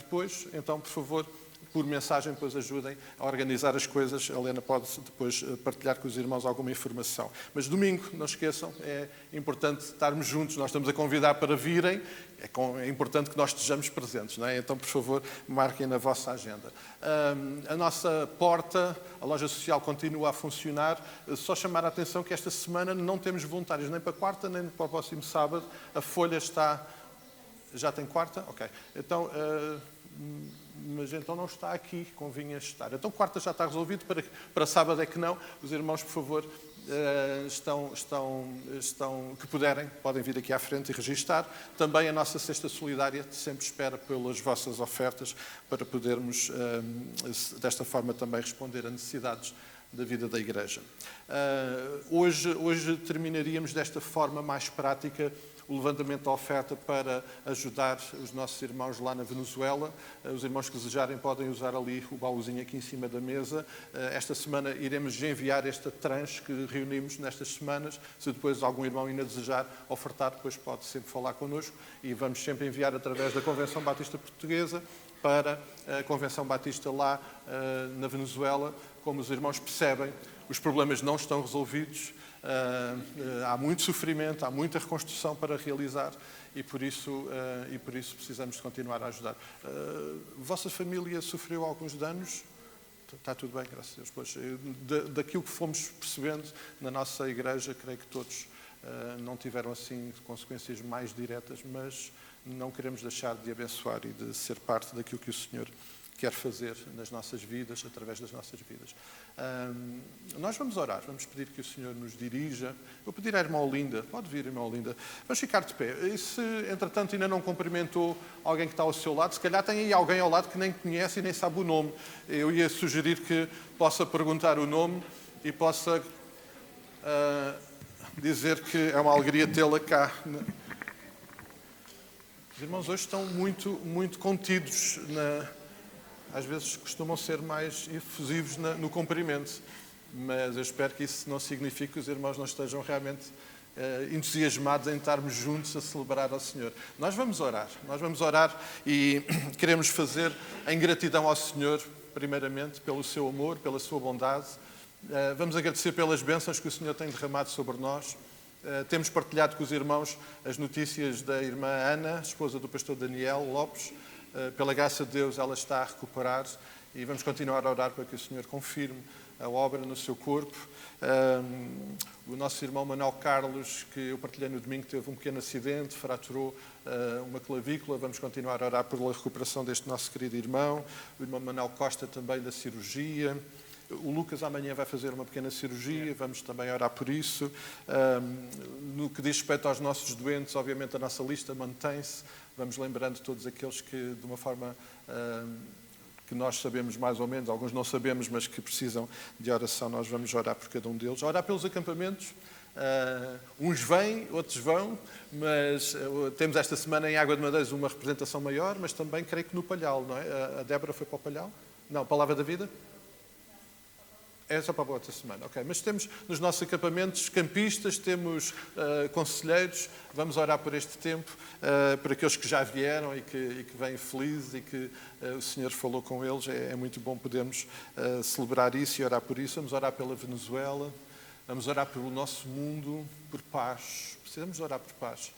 depois, então, por favor, por mensagem, depois ajudem a organizar as coisas. A Helena pode depois partilhar com os irmãos alguma informação. Mas domingo, não esqueçam, é importante estarmos juntos. Nós estamos a convidar para virem. É importante que nós estejamos presentes, não é? Então, por favor, marquem na vossa agenda. A nossa porta, a loja social, continua a funcionar. Só chamar a atenção que esta semana não temos voluntários, nem para quarta, nem para o próximo sábado. A folha está... Já tem quarta? Ok. Então... mas então não está aqui, convinha estar. Então quarta já está resolvido, para sábado é que não. Os irmãos, por favor, que puderem, podem vir aqui à frente e registar. Também a nossa cesta solidária sempre espera pelas vossas ofertas para podermos, desta forma, também responder a necessidades da vida da Igreja. Hoje terminaríamos desta forma mais prática o levantamento da oferta para ajudar os nossos irmãos lá na Venezuela. Os irmãos que desejarem podem usar ali o baúzinho aqui em cima da mesa. Esta semana iremos enviar esta tranche que reunimos nestas semanas. Se depois algum irmão ainda desejar ofertar, depois pode sempre falar connosco e vamos sempre enviar através da Convenção Batista Portuguesa para a Convenção Batista lá na Venezuela. Como os irmãos percebem, os problemas não estão resolvidos. Há muito sofrimento, há muita reconstrução para realizar e por isso precisamos de continuar a ajudar. Vossa família sofreu alguns danos? Está tudo bem, graças a Deus. Pois, daquilo que fomos percebendo na nossa igreja, creio que todos não tiveram assim consequências mais diretas, mas não queremos deixar de abençoar e de ser parte daquilo que o Senhor quer fazer nas nossas vidas, através das nossas vidas. Nós vamos orar, vamos pedir que o Senhor nos dirija. Vou pedir à irmã Olinda, pode vir, irmã Olinda. Vamos ficar de pé. E se, entretanto, ainda não cumprimentou alguém que está ao seu lado, se calhar tem aí alguém ao lado que nem conhece e nem sabe o nome. Eu ia sugerir que possa perguntar o nome e possa dizer que é uma alegria tê-la cá. Os irmãos hoje estão muito contidos às vezes costumam ser mais efusivos no cumprimento, mas eu espero que isso não signifique que os irmãos não estejam realmente entusiasmados em estarmos juntos a celebrar ao Senhor. Nós vamos orar e queremos fazer em gratidão ao Senhor, primeiramente, pelo seu amor, pela sua bondade. Vamos agradecer pelas bênçãos que o Senhor tem derramado sobre nós. Temos partilhado com os irmãos as notícias da irmã Ana, esposa do pastor Daniel Lopes. Pela graça de Deus, ela está a recuperar e vamos continuar a orar para que o Senhor confirme a obra no seu corpo. O nosso irmão Manuel Carlos, que eu partilhei no domingo, teve um pequeno acidente, fraturou uma clavícula. Vamos continuar a orar pela recuperação deste nosso querido irmão. O irmão Manuel Costa também da cirurgia. O Lucas amanhã vai fazer uma pequena cirurgia, vamos também orar por isso. No que diz respeito aos nossos doentes, obviamente a nossa lista mantém-se. Vamos lembrando todos aqueles que, de uma forma que nós sabemos mais ou menos, alguns não sabemos, mas que precisam de oração, nós vamos orar por cada um deles. Orar pelos acampamentos. Uns vêm, outros vão, mas temos esta semana em Água de Madeiras uma representação maior, mas também creio que no Palhal, não é? A Débora foi para o Palhal? Não, Palavra da Vida? É só para a outra semana, ok. Mas temos nos nossos acampamentos campistas, temos conselheiros, vamos orar por este tempo, por aqueles que já vieram e que vêm felizes e que o Senhor falou com eles. É muito bom podermos celebrar isso e orar por isso. Vamos orar pela Venezuela, vamos orar pelo nosso mundo, por paz. Precisamos orar por paz.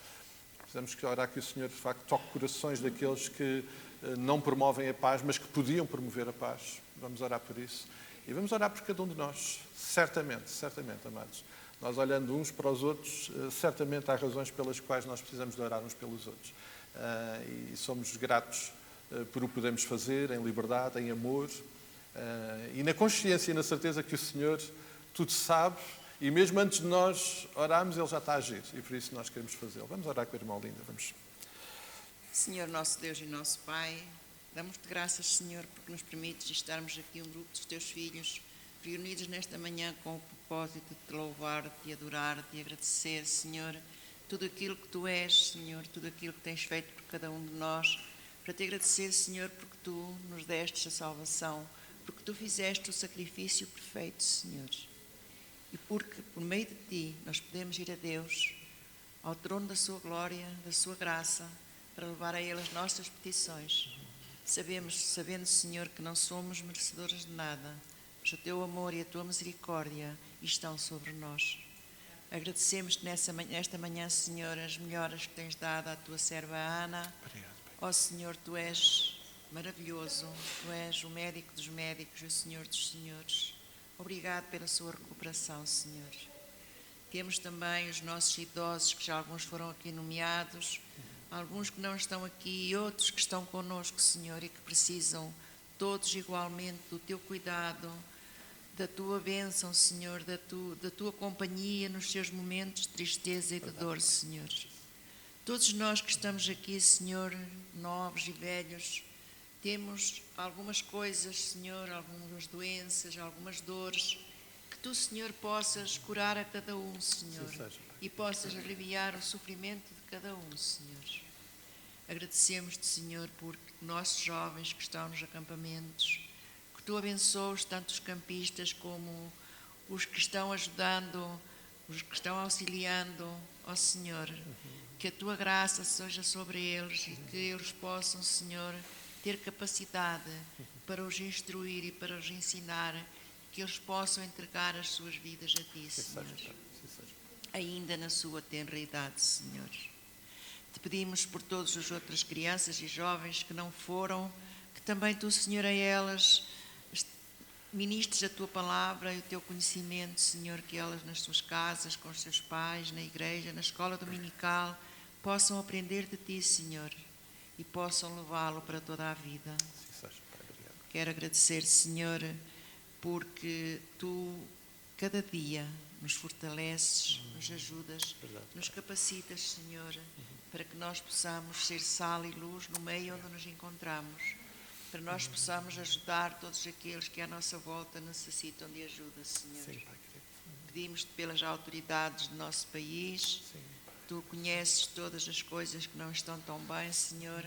Precisamos orar que o Senhor, de facto, toque corações daqueles que não promovem a paz, mas que podiam promover a paz. Vamos orar por isso. E vamos orar por cada um de nós, certamente, amados. Nós olhando uns para os outros, certamente há razões pelas quais nós precisamos de orar uns pelos outros. E somos gratos por o podermos fazer em liberdade, em amor, e na consciência e na certeza que o Senhor tudo sabe, e mesmo antes de nós orarmos, Ele já está a agir, e por isso nós queremos fazê-lo. Vamos orar com a irmã Linda, vamos. Senhor, nosso Deus e nosso Pai, damos-te graças, Senhor, porque nos permites estarmos aqui um grupo dos teus filhos, reunidos nesta manhã com o propósito de te louvar, de te adorar, de te agradecer, Senhor, tudo aquilo que tu és, Senhor, tudo aquilo que tens feito por cada um de nós, para te agradecer, Senhor, porque tu nos destes a salvação, porque tu fizeste o sacrifício perfeito, Senhor, e porque, por meio de ti, nós podemos ir a Deus, ao trono da sua glória, da sua graça, para levar a Ele as nossas petições. Sabendo, Senhor, que não somos merecedores de nada, mas o Teu amor e a Tua misericórdia estão sobre nós. Agradecemos-te nesta manhã, Senhor, as melhoras que tens dado à Tua serva Ana. Ó Senhor, Tu és maravilhoso, Tu és o médico dos médicos, o Senhor dos senhores. Obrigado pela sua recuperação, Senhor. Temos também os nossos idosos, que já alguns foram aqui nomeados, alguns que não estão aqui e outros que estão connosco, Senhor, e que precisam todos igualmente do Teu cuidado, da Tua bênção, Senhor, da Tua companhia nos seus momentos de tristeza e de dor, Senhor. Todos nós que estamos aqui, Senhor, novos e velhos, temos algumas coisas, Senhor, algumas doenças, algumas dores, que Tu, Senhor, possas curar a cada um, Senhor, e possas aliviar o sofrimento de cada um, Senhor. Agradecemos-te, Senhor, por nossos jovens que estão nos acampamentos, que Tu abençoes tanto os campistas como os que estão ajudando, os que estão auxiliando, ó Senhor, que a Tua graça seja sobre eles e que eles possam, Senhor, ter capacidade para os instruir e para os ensinar, que eles possam entregar as suas vidas a Ti, Senhor, ainda na sua tenra idade, Senhor. Te pedimos por todas as outras crianças e jovens que não foram, que também Tu, Senhor, a elas ministres a Tua palavra e o Teu conhecimento, Senhor, que elas nas suas casas, com os seus pais, na igreja, na escola dominical, possam aprender de Ti, Senhor, e possam levá-lo para toda a vida. Quero agradecer, Senhor, porque Tu, cada dia, nos fortaleces, nos ajudas, nos capacitas, Senhor, para que nós possamos ser sal e luz no meio onde nos encontramos, para nós possamos ajudar todos aqueles que à nossa volta necessitam de ajuda, Senhor. Pedimos-te pelas autoridades do nosso país. Tu conheces todas as coisas que não estão tão bem, Senhor,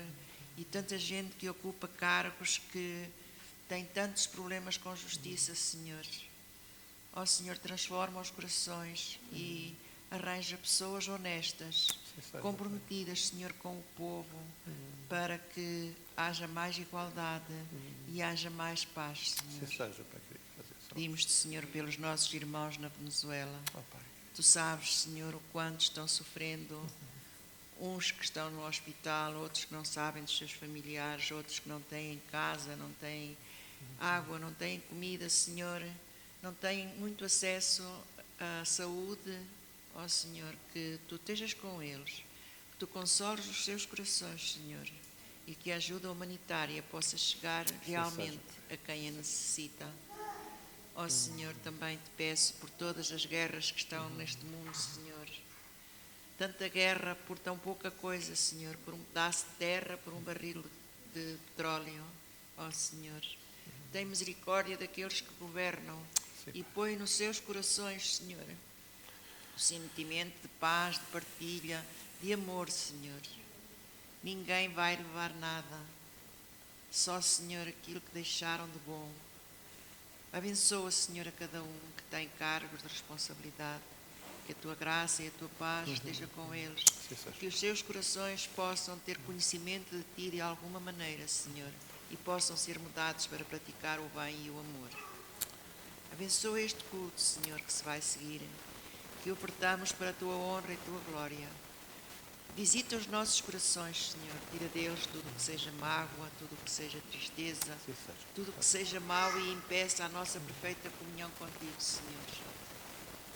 e tanta gente que ocupa cargos que tem tantos problemas com justiça, Senhor. Ó Senhor, transforma os corações e arranja pessoas honestas, comprometidas, Senhor, com o povo, para que haja mais igualdade e haja mais paz, Senhor. Pedimos-te, Senhor, pelos nossos irmãos na Venezuela. Tu sabes, Senhor, o quanto estão sofrendo, uns que estão no hospital, outros que não sabem dos seus familiares, outros que não têm casa, não têm água, não têm comida, Senhor, não têm muito acesso à saúde. Ó Senhor, que Tu estejas com eles, que Tu consoles os seus corações, Senhor, e que a ajuda humanitária possa chegar realmente a quem a necessita. Ó Senhor, também Te peço por todas as guerras que estão neste mundo, Senhor. Tanta guerra por tão pouca coisa, Senhor, por um pedaço de terra, por um barril de petróleo. Ó Senhor, tem misericórdia daqueles que governam e põe nos seus corações, Senhor, o sentimento de paz, de partilha, de amor, Senhor. Ninguém vai levar nada, só, Senhor, aquilo que deixaram de bom. Abençoa, Senhor, a cada um que tem cargos de responsabilidade, que a Tua graça e a Tua paz esteja com eles, que os seus corações possam ter conhecimento de Ti de alguma maneira, Senhor, e possam ser mudados para praticar o bem e o amor. Abençoa este culto, Senhor, que se vai seguir, que o ofertamos para a Tua honra e Tua glória. Visita os nossos corações, Senhor, tira deles tudo o que seja mágoa, tudo o que seja tristeza, tudo o que seja mau e impeça a nossa perfeita comunhão contigo, Senhor.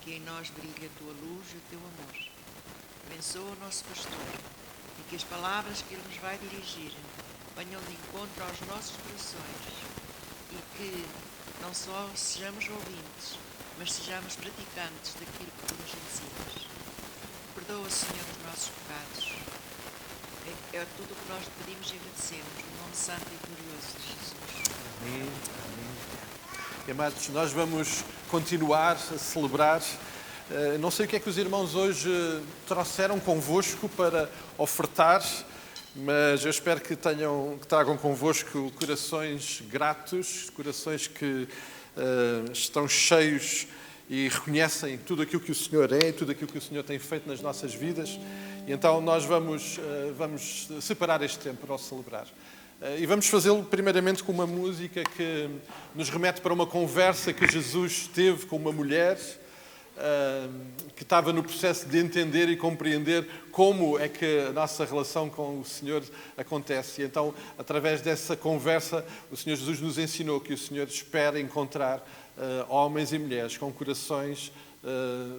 Que em nós brilhe a Tua luz e o Teu amor. Abençoa o nosso pastor e que as palavras que ele nos vai dirigir venham de encontro aos nossos corações e que não só sejamos ouvintes, mas sejamos praticantes daquilo que Tu nos ensinas. Perdoa, Senhor, os nossos pecados. É tudo o que nós te pedimos e agradecemos, no nome santo e glorioso de Jesus. Amém. Amém. E, amados, nós vamos continuar a celebrar. Não sei o que é que os irmãos hoje trouxeram convosco para ofertar, mas eu espero que tragam convosco corações gratos, corações que estão cheios e reconhecem tudo aquilo que o Senhor é, tudo aquilo que o Senhor tem feito nas nossas vidas. E então nós vamos separar este tempo para o celebrar. E vamos fazê-lo primeiramente com uma música que nos remete para uma conversa que Jesus teve com uma mulher que estava no processo de entender e compreender como é que a nossa relação com o Senhor acontece. E então, através dessa conversa, o Senhor Jesus nos ensinou que o Senhor espera encontrar homens e mulheres com corações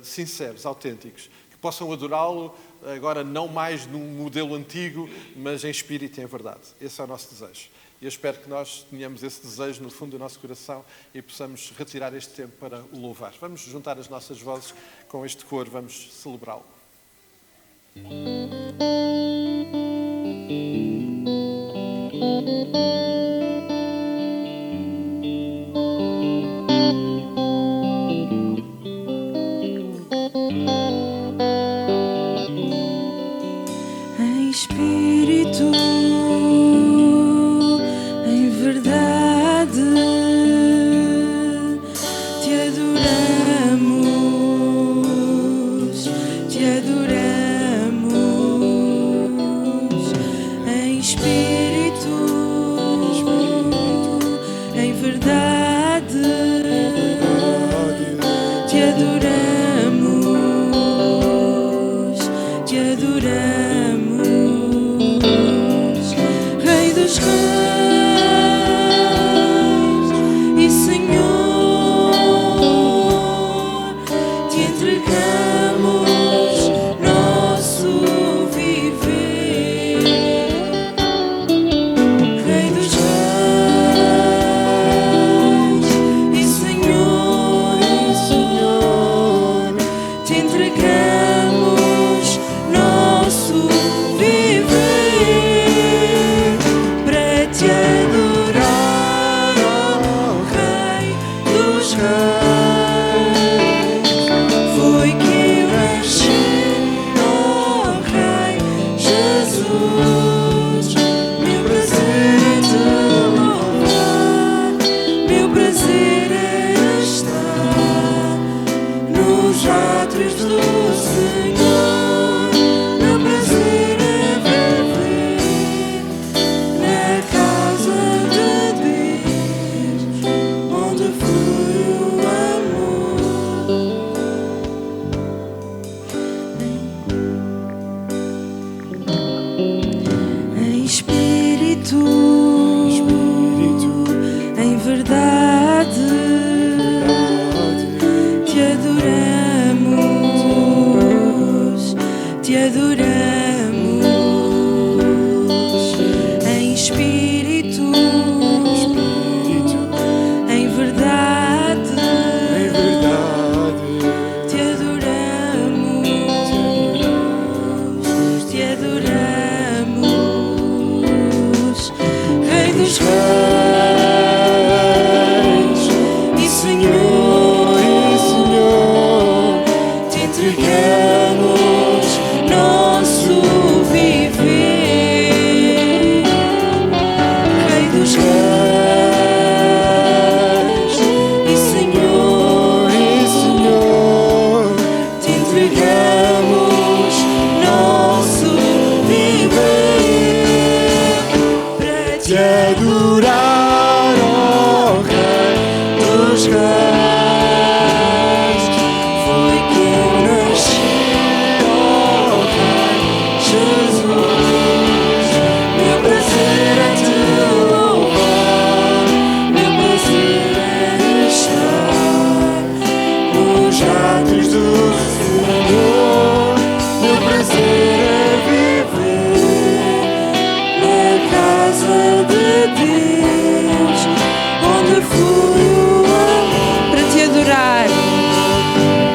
sinceros, autênticos, que possam adorá-lo agora não mais num modelo antigo, mas em espírito e em verdade. Esse é o nosso desejo. E eu espero que nós tenhamos esse desejo no fundo do nosso coração e possamos retirar este tempo para o louvar. Vamos juntar as nossas vozes com este coro, vamos celebrá-lo. Em espírito, em verdade, te adoramos, te adoramos. Em espírito, em verdade, te adoramos, te adoramos. Rei dos reis e Senhor, te entregamos nosso viver. Rei dos reis e Senhor, te entregamos nosso viver para te adorar, ó Rei dos reis. Foi que eu nasci, ó Rei Jesus. Meu prazer é te louvar, meu prazer é estar nos átrios do Senhor. Meu prazer é viver na casa de Deus, onde flui o amor. Em espírito, em verdade, te adoramos, te adoramos. Em espírito, em verdade, te adoramos, te adoramos. Rei dos reis e Senhor, te entregamos nosso viver. Rei dos reis e Senhor, te entregamos nosso viver para te adorar, ó Rei dos reis. Foi que eu nasci, ó Rei Jesus. Meu prazer é te louvar, meu prazer é estar nos átrios do Senhor. Meu prazer é viver na casa de Deus, onde flui o amor.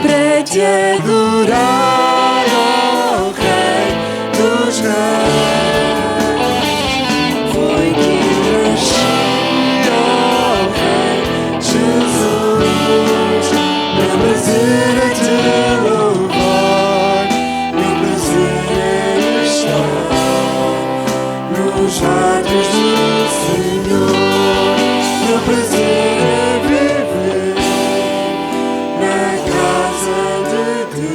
Para te adorar, ó Rei dos reis. Foi que eu nasci, ó Rei Jesus. Meu prazer é te louvar, meu prazer é estar nos átrios do Senhor. Meu prazer é viver na casa de Deus.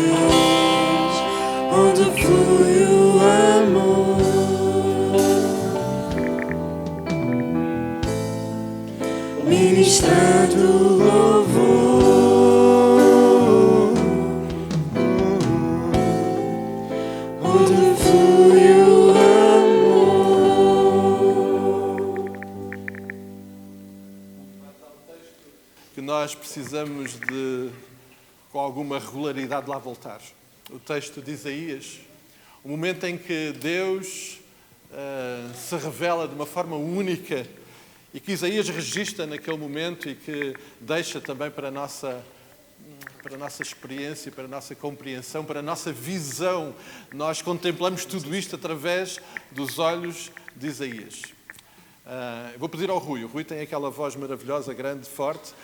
ministrando louvor, onde flui o amor. Que nós precisamos de, com alguma regularidade, lá voltar. O texto de Isaías, o momento em que Deus se revela de uma forma única e que Isaías registra naquele momento e que deixa também para a nossa experiência, para a nossa compreensão, para a nossa visão. Nós contemplamos tudo isto através dos olhos de Isaías. Eu vou pedir ao Rui. O Rui tem aquela voz maravilhosa, grande, forte.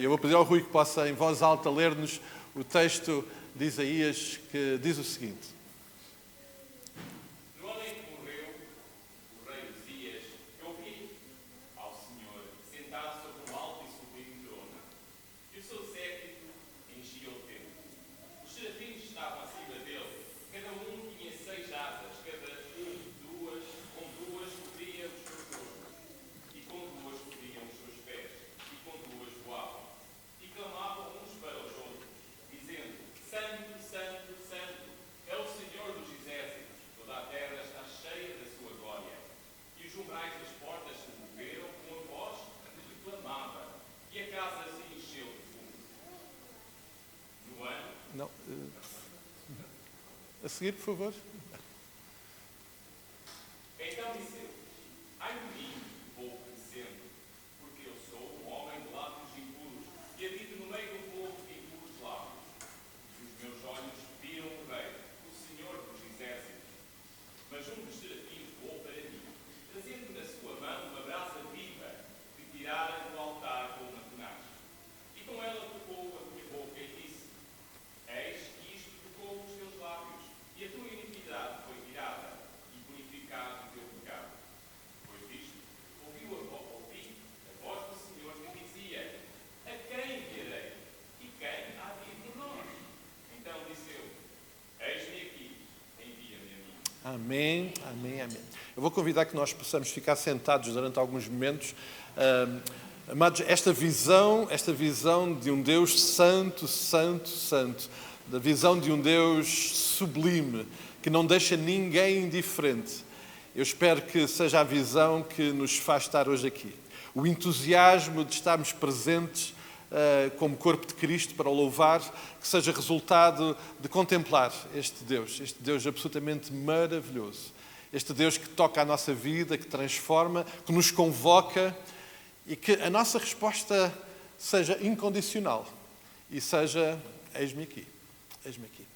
Eu vou pedir ao Rui que possa, em voz alta, ler-nos o texto de Isaías, que diz o seguinte. No ano em que morreu o rei Uzias, eu vi ao Senhor sentado sobre um alto e sublime trono, e o seu séquito enchia o templo. Os serafins estavam acima dele, cada um tinha 6 asas, cada um com duas cobria os seus corpos, e com duas cobriam os seus pés, e com duas voavam, e clamavam uns para os outros, dizendo: Santo, Santo, Santo, é o Senhor dos exércitos, toda a terra está cheia da sua glória. E os umbrais das portas se moveram com a voz que clamava, e a casa se encheu de fumo. No ano, Não. A seguir, por favor. então disse eu: ai de mim, povo perecendo, porque eu sou um homem de lábios impuros, e habito no meio do povo de impuros lábios. E os meus olhos viram o Rei, o Senhor dos exércitos. Mas um dos serafins voou para mim, trazendo na sua mão uma brasa viva, que tirara do altar com uma tenaz. E com ela tocou a minha boca e disse: eis que isto tocou os teus lábios, e a tua iniquidade foi tirada, e purificado o teu pecado. Depois disto, ouvi a voz do Senhor que dizia: a quem enviarei? E quem há de ir por nós? Então disse eu: eis-me aqui, envia-me a mim. Amém, amém, amém. Eu vou convidar que nós possamos ficar sentados durante alguns momentos. Amados, esta visão de um Deus santo, santo, santo, da visão de um Deus sublime, que não deixa ninguém indiferente. Eu espero que seja a visão que nos faz estar hoje aqui. O entusiasmo de estarmos presentes como corpo de Cristo para o louvar, que seja resultado de contemplar este Deus absolutamente maravilhoso. Este Deus que toca a nossa vida, que transforma, que nos convoca e que a nossa resposta seja incondicional e seja: eis-me aqui,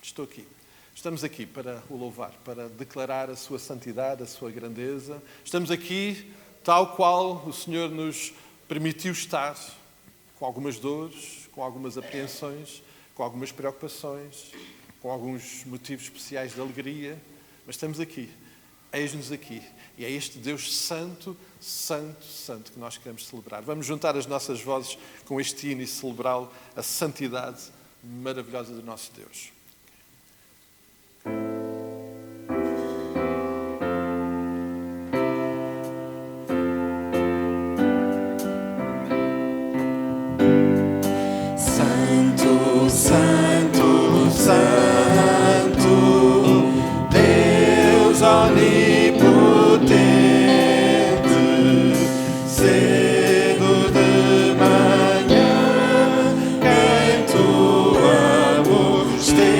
estou aqui. Estamos aqui para o louvar, para declarar a sua santidade, a sua grandeza. Estamos aqui tal qual o Senhor nos permitiu estar, com algumas dores, com algumas apreensões, com algumas preocupações, com alguns motivos especiais de alegria, mas estamos aqui. Eis-nos aqui. E é este Deus santo, santo, santo que nós queremos celebrar. Vamos juntar as nossas vozes com este hino e celebrá-lo, a santidade maravilhosa do nosso Deus. Santo, Santo, Santo, Deus onipotente, cedo de manhã, quem tu amor esteve.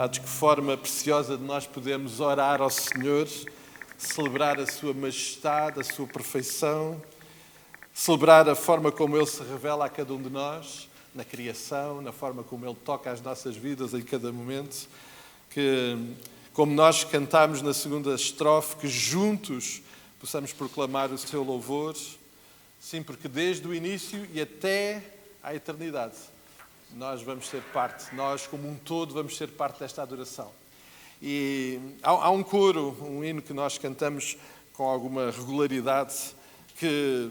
Amados, que forma preciosa de nós podermos orar ao Senhor, celebrar a sua majestade, a sua perfeição, celebrar a forma como Ele se revela a cada um de nós, na criação, na forma como Ele toca as nossas vidas em cada momento, que, como nós cantamos na segunda estrofe, que juntos possamos proclamar o seu louvor, sim, porque desde o início e até à eternidade, nós vamos ser parte, nós como um todo vamos ser parte desta adoração. E há um coro, um hino que nós cantamos com alguma regularidade, que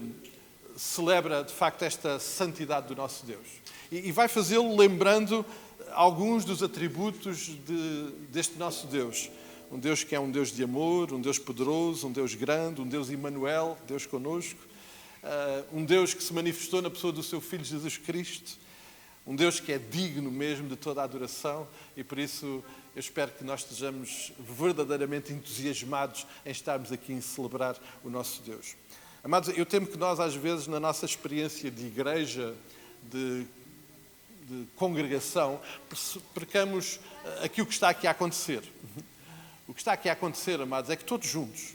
celebra de facto esta santidade do nosso Deus. E vai fazê-lo lembrando alguns dos atributos deste nosso Deus. Um Deus que é um Deus de amor, um Deus poderoso, um Deus grande, um Deus Emmanuel, Deus conosco. Um Deus que se manifestou na pessoa do seu Filho Jesus Cristo. Um Deus que é digno mesmo de toda a adoração. E por isso eu espero que nós estejamos verdadeiramente entusiasmados em estarmos aqui em celebrar o nosso Deus. Amados, eu temo que nós às vezes na nossa experiência de igreja, de congregação, percamos aquilo que está aqui a acontecer. O que está aqui a acontecer, amados, é que todos juntos,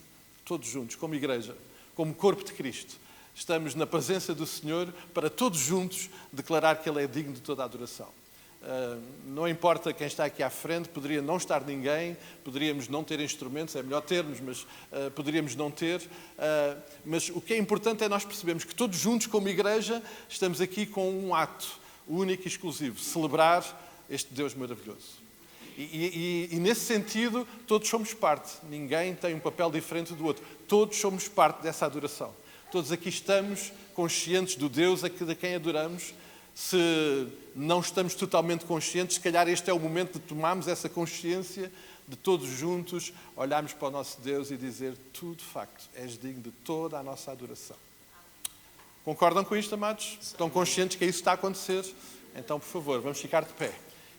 como igreja, como corpo de Cristo, estamos na presença do Senhor para todos juntos declarar que Ele é digno de toda a adoração. Não importa quem está aqui à frente, poderia não estar ninguém, poderíamos não ter instrumentos, é melhor termos, mas poderíamos não ter. Mas o que é importante é nós percebermos que todos juntos, como igreja, estamos aqui com um ato único e exclusivo, celebrar este Deus maravilhoso. E nesse sentido, todos somos parte. Ninguém tem um papel diferente do outro. Todos somos parte dessa adoração. Todos aqui estamos conscientes do Deus a quem adoramos. Se não estamos totalmente conscientes, se calhar este é o momento de tomarmos essa consciência, de todos juntos olharmos para o nosso Deus e dizer: tu, de facto, és digno de toda a nossa adoração. Concordam com isto, amados? Estão conscientes que isso está a acontecer? Então, por favor, vamos ficar de pé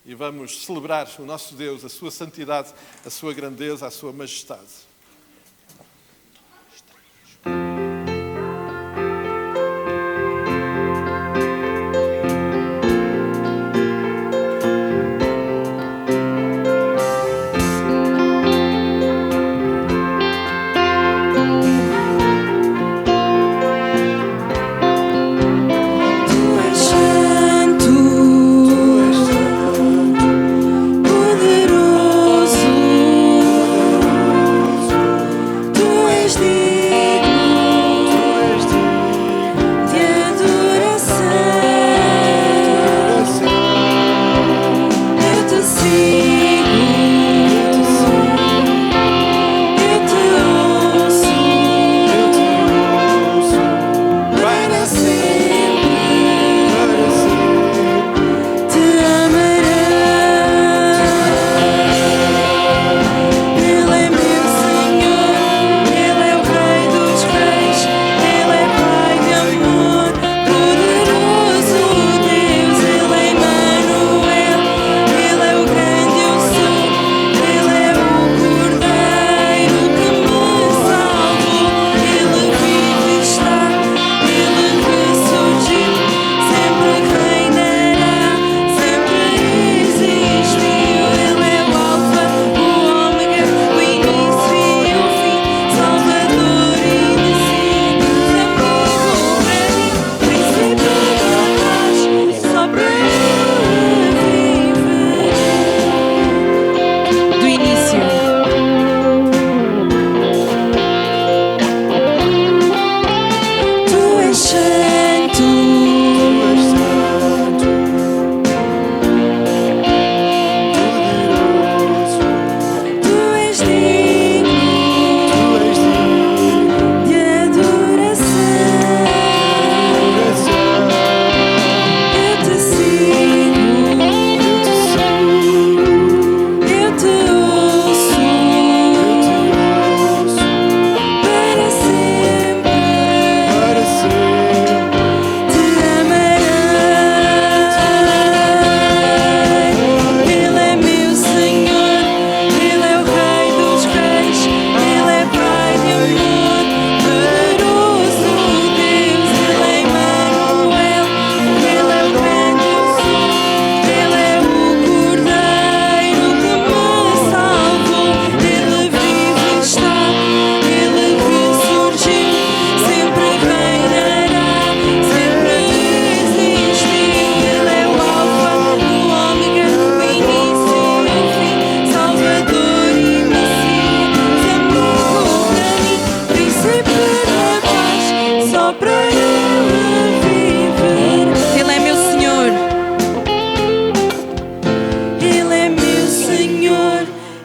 e vamos celebrar o nosso Deus, a sua santidade, a sua grandeza, a sua majestade. Poderoso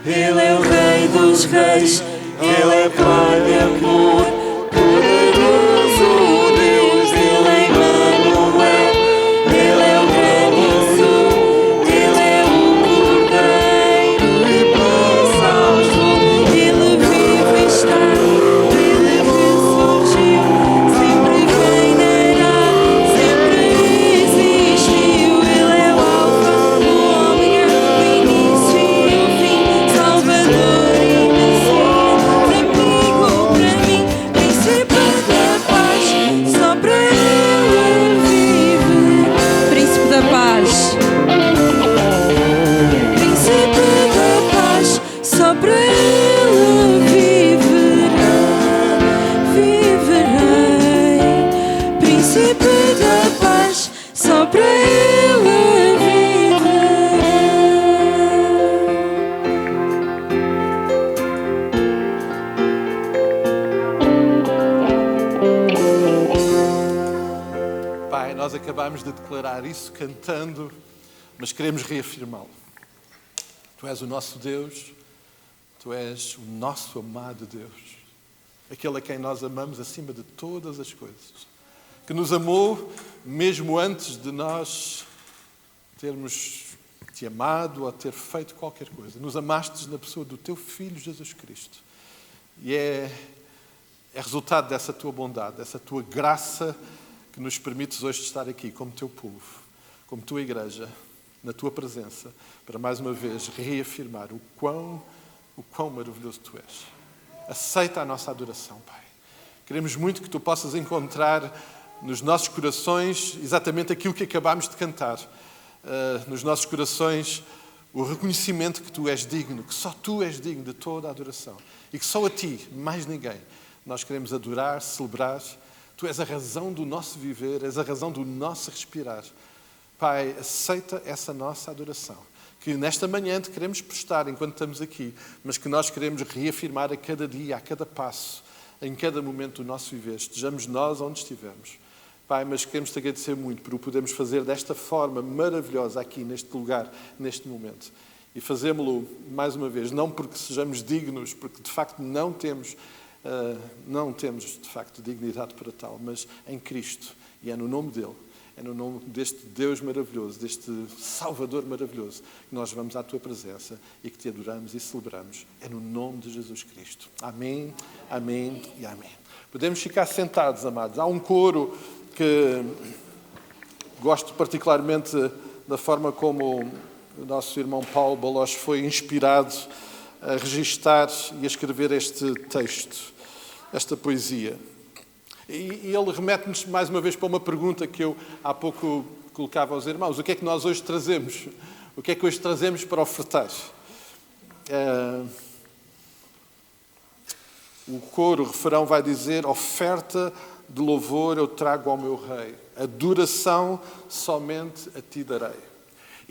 Ele é o Rei dos Reis, Ele é Pai de amor, poderoso Deus, Ele é Emmanuel, Ele é o grande azul, Ele é o Cordeiro e passa aos mundos, Ele vive e está, Ele ressurgiu, sempre reinará, sempre existiu, Ele é o Alfa, o Ômega, o início e o fim, Salvador e Messias, amigo para mim, Príncipe da paz, só para Ele vive. Príncipe da paz, Príncipe da paz, só para Ele viverei. Príncipe da paz, só para Ele viverei. Pai, nós acabamos de declarar isso cantando, mas queremos reafirmá-lo. Tu és o nosso Deus, Tu és o nosso amado Deus, aquele a quem nós amamos acima de todas as coisas, que nos amou mesmo antes de nós termos Te amado ou ter feito qualquer coisa. Nos amaste na pessoa do Teu Filho Jesus Cristo. E é resultado dessa Tua bondade, dessa Tua graça que nos permites hoje estar aqui como Teu povo, como Tua igreja, na Tua presença, para mais uma vez reafirmar o quão maravilhoso Tu és. Aceita a nossa adoração, Pai. Queremos muito que Tu possas encontrar nos nossos corações exatamente aquilo que acabámos de cantar. Nos nossos corações o reconhecimento que Tu és digno, que só Tu és digno de toda a adoração e que só a Ti, mais ninguém, nós queremos adorar, celebrar. Tu és a razão do nosso viver, és a razão do nosso respirar. Pai, aceita essa nossa adoração, que nesta manhã Te queremos prestar enquanto estamos aqui, mas que nós queremos reafirmar a cada dia, a cada passo, em cada momento do nosso viver, estejamos nós onde estivermos. Pai, mas queremos Te agradecer muito por o podermos fazer desta forma maravilhosa aqui, neste lugar, neste momento. E fazemos-lo, mais uma vez, não porque sejamos dignos, porque de facto não temos de facto dignidade para tal, mas em Cristo. E é no nome dEle, é no nome deste Deus maravilhoso, deste Salvador maravilhoso, que nós vamos à Tua presença e que Te adoramos e celebramos. É no nome de Jesus Cristo. Amém, amém e amém. Podemos ficar sentados, amados. Há um coro que gosto particularmente da forma como o nosso irmão Paulo Balós foi inspirado a registar e a escrever este texto, esta poesia. E ele remete-nos mais uma vez para uma pergunta que eu há pouco colocava aos irmãos. O que é que nós hoje trazemos? O que é que hoje trazemos para ofertar? O coro, o refrão vai dizer: oferta de louvor eu trago ao meu Rei, adoração somente a Ti darei.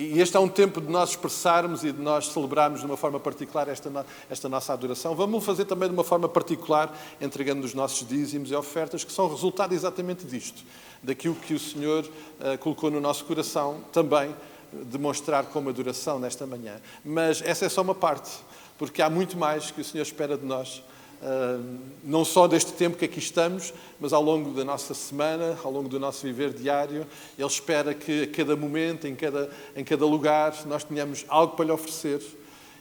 E este é um tempo de nós expressarmos e de nós celebrarmos de uma forma particular esta nossa adoração. Vamos fazer também de uma forma particular, entregando os nossos dízimos e ofertas, que são resultado exatamente disto, daquilo que o Senhor colocou no nosso coração, também demonstrar como adoração nesta manhã. Mas essa é só uma parte, porque há muito mais que o Senhor espera de nós. Não só deste tempo que aqui estamos, mas ao longo da nossa semana, ao longo do nosso viver diário. Ele espera que a cada momento, em cada lugar, nós tenhamos algo para lhe oferecer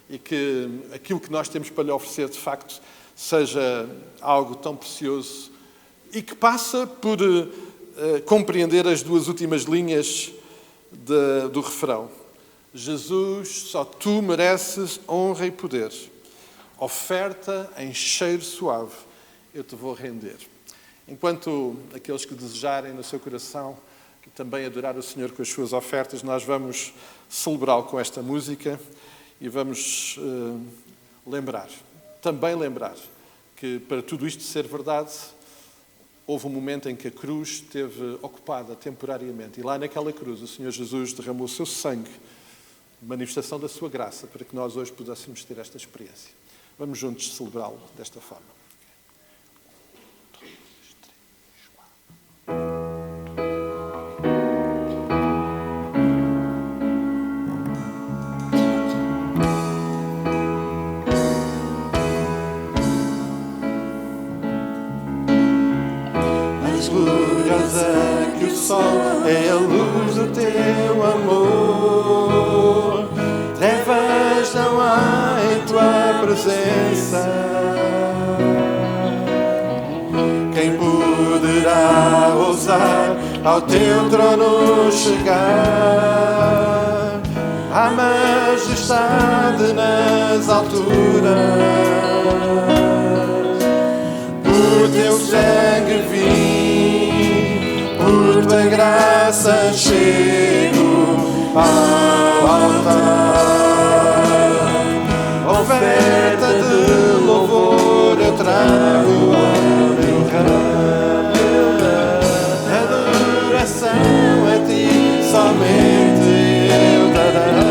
e que aquilo que nós temos para lhe oferecer, de facto, seja algo tão precioso e que passa por compreender as duas últimas linhas do refrão. Jesus, só Tu mereces honra e poder. Oferta em cheiro suave, eu Te vou render. Enquanto aqueles que desejarem no seu coração também adorar o Senhor com as suas ofertas, nós vamos celebrá-lo com esta música e vamos também lembrar que para tudo isto ser verdade, houve um momento em que a cruz esteve ocupada temporariamente e lá naquela cruz o Senhor Jesus derramou o seu sangue, manifestação da sua graça, para que nós hoje pudéssemos ter esta experiência. Vamos juntos celebrá-lo desta forma. sol é a luz do teu amor. Trevas não há em tua presença. Quem poderá ousar ao teu trono chegar? A majestade nas alturas. Por teu sangue vim, por tua graça chego ao altar. Oferta de louvor eu trago ao teu Rei. Adoração a ti somente eu darei.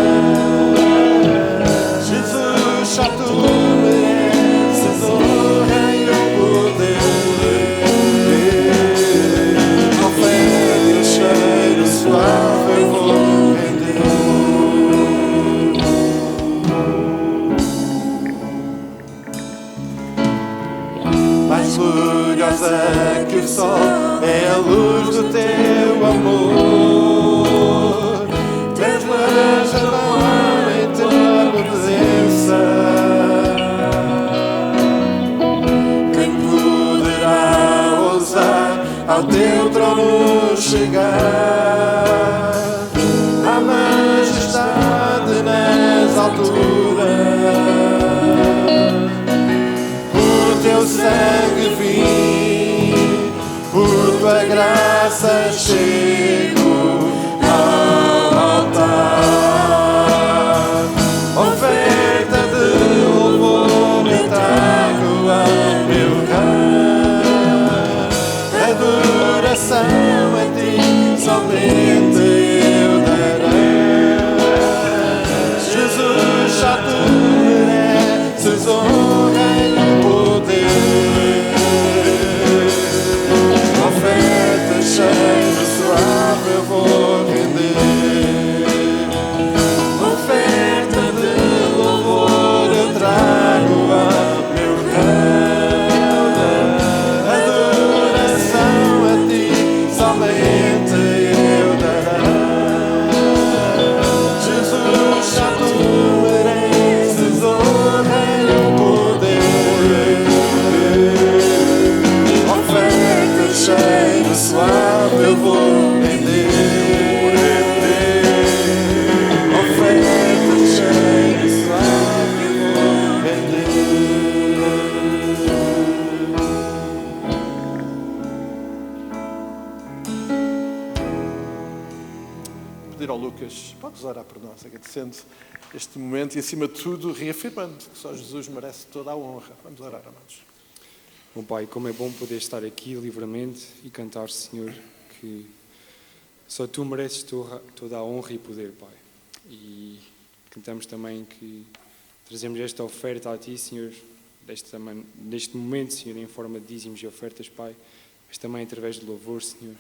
Jesus, só tu mereces honra e o poder. Oferta o cheiro suave eu vou render. Mais gloriosa que o sol é a luz do teu amor. Trevas não há em tua presença. Quem poderá ousar ao teu trono chegar? A majestade nas alturas. Por teu sangue vim, por tua graça chego ao altar. Oferta de louvor eu trago ao meu Rei. Adoração a ti somente eu darei. Jesus, só tu mereces honra e poder. Oferta cheiro suave eu vou render. Oferta de louvor eu trago ao meu Rei. Adoração a ti somente eu darei. Jesus, só tu mereces honra e o poder. Oferta cheiro suave eu vou render. Oferta cheiro suave eu vou render. Pedir ao Lucas, podes orar por nós, agradecendo este momento e, acima de tudo, reafirmando que só Jesus merece toda a honra. Vamos orar, amados. Bom Pai, como é bom poder estar aqui livremente e cantar, Senhor, que só Tu mereces toda a honra e poder, Pai. E cantamos também que trazemos esta oferta a Ti, Senhor, neste momento, Senhor, em forma de dízimos e ofertas, Pai, mas também através de louvor, Senhor.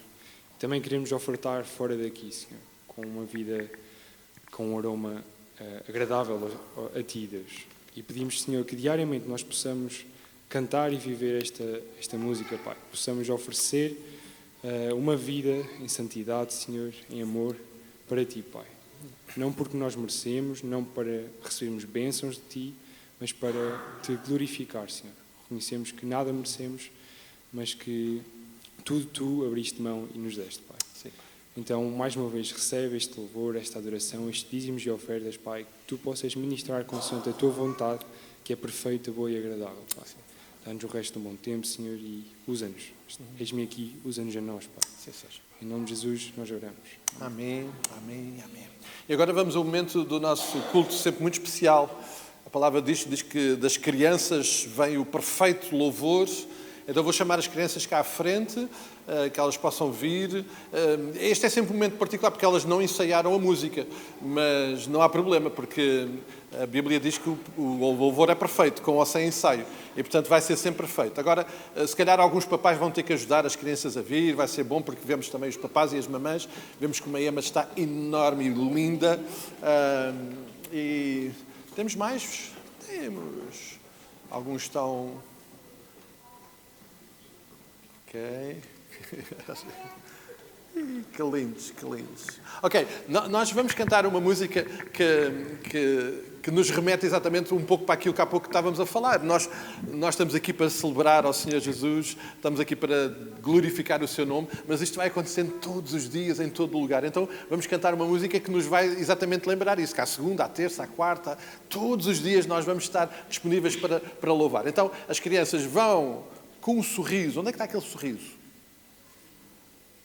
Também queremos ofertar fora daqui, Senhor, com uma vida, com um aroma agradável a Ti, Deus. E pedimos, Senhor, que diariamente nós possamos cantar e viver esta música, Pai. Possamos oferecer uma vida em santidade, Senhor, em amor para Ti, Pai. Não porque nós merecemos, não para recebermos bênçãos de Ti, mas para Te glorificar, Senhor. Reconhecemos que nada merecemos, mas que tudo Tu abriste mão e nos deste, Pai. Sim. Então, mais uma vez, recebe este louvor, esta adoração, estes dízimos e ofertas, Pai, que Tu possas ministrar consoante a Tua vontade, que é perfeita, boa e agradável, Pai. Dá-nos o resto de um bom tempo, Senhor, e usa-nos. Eis-me aqui, usa-nos a nós, Pai. Sim, seja. Em nome de Jesus, nós oramos. Amém, amém, amém. E agora vamos ao momento do nosso culto sempre muito especial. A palavra diz que das crianças vem o perfeito louvor. Então vou chamar as crianças cá à frente, que elas possam vir. Este é sempre um momento particular porque elas não ensaiaram a música, mas não há problema, porque a Bíblia diz que o louvor é perfeito, com ou sem ensaio, e portanto vai ser sempre perfeito. Agora, se calhar alguns papais vão ter que ajudar as crianças a vir, vai ser bom porque vemos também os papás e as mamães, vemos que uma Emma está enorme e linda. E temos mais? Temos. Alguns estão... Ok. Que lindos, que lindos. Ok, nós vamos cantar uma música que nos remete exatamente um pouco para aquilo que há pouco estávamos a falar. Nós estamos aqui para celebrar ao Senhor Jesus, estamos aqui para glorificar o seu nome, mas isto vai acontecendo todos os dias, em todo lugar. Então vamos cantar uma música que nos vai exatamente lembrar isso, que à segunda, à terça, à quarta, todos os dias nós vamos estar disponíveis para louvar. Então as crianças vão com um sorriso. Onde é que está aquele sorriso?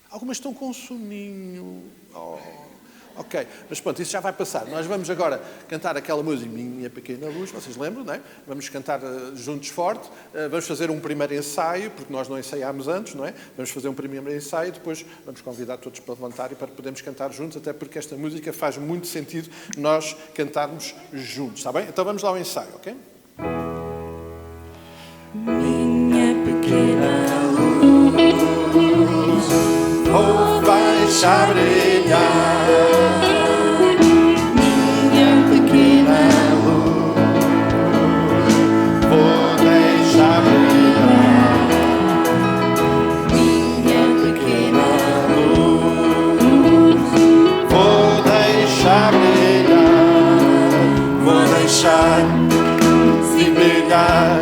Algumas estão com um soninho. Oh, ok, mas pronto, isso já vai passar. Nós vamos agora cantar aquela música Minha Pequena Luz, vocês lembram, não é? Vamos cantar juntos forte. Vamos fazer um primeiro ensaio, porque nós não ensaiámos antes, não é? Vamos fazer um primeiro ensaio, depois vamos convidar todos para levantar e para podermos cantar juntos, até porque esta música faz muito sentido nós cantarmos juntos, está bem? Então vamos lá ao ensaio, ok? Minha pequena luz, vou deixar brilhar. Minha pequena luz, vou deixar brilhar. Minha pequena luz, vou deixar brilhar. Vou deixar se brilhar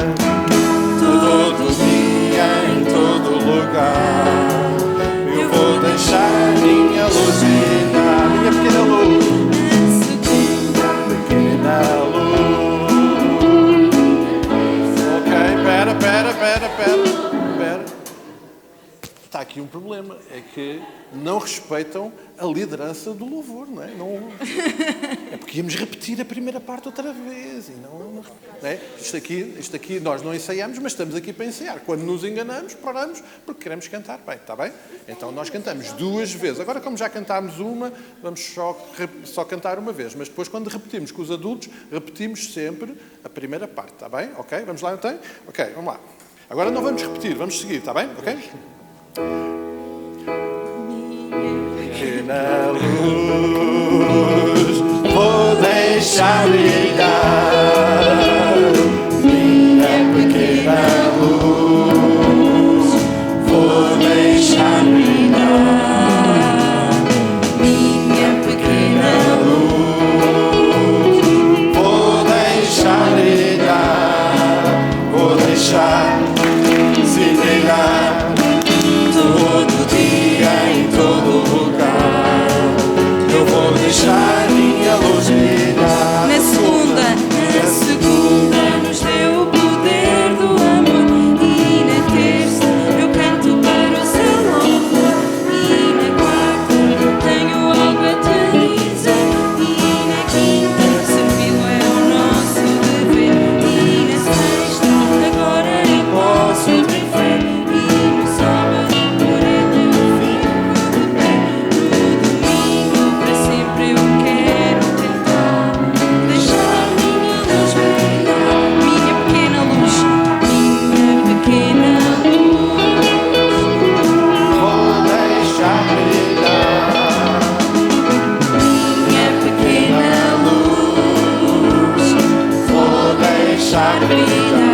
todo dia, em todo lugar. Eu vou deixar minha luz brilhar. Minha pequena luz. Minha pequena luz. Ok, espera. Está aqui um problema, é que não respeitam a liderança do louvor, não é? É porque íamos repetir a primeira parte outra vez. E não é? Isto aqui nós não ensaiamos, mas estamos aqui para ensaiar. Quando nos enganamos, paramos, porque queremos cantar bem, está bem? Então nós cantamos 2 vezes. Agora, como já cantámos uma, vamos só cantar uma vez. Mas depois, quando repetimos com os adultos, repetimos sempre a primeira parte, está bem? Ok, vamos lá então? Ok, vamos lá. Agora não vamos repetir, vamos seguir, está bem? Ok? Pequena luz, vou deixar brilhar. Minha pequena luz, vou deixar brilhar. Minha pequena luz, vou deixar brilhar. Vou deixar se brilhar todo dia, em todo lugar. Eu vou deixar minha luz brilhar. Na segunda nos deu o poder do amor. E na terça eu canto para o seu louvor. E na quarta tenho algo a te dizer. E na quinta servi-lo é o nosso dever. E na sexta agora eu posso viver. E no sábado por ele eu fico de pé. No domingo para sempre eu quero tentar deixar minha luz brilhar. Minha pequena luz, minha pequena Vou deixar brilhar. minha pequena luz, Vou deixar brilhar.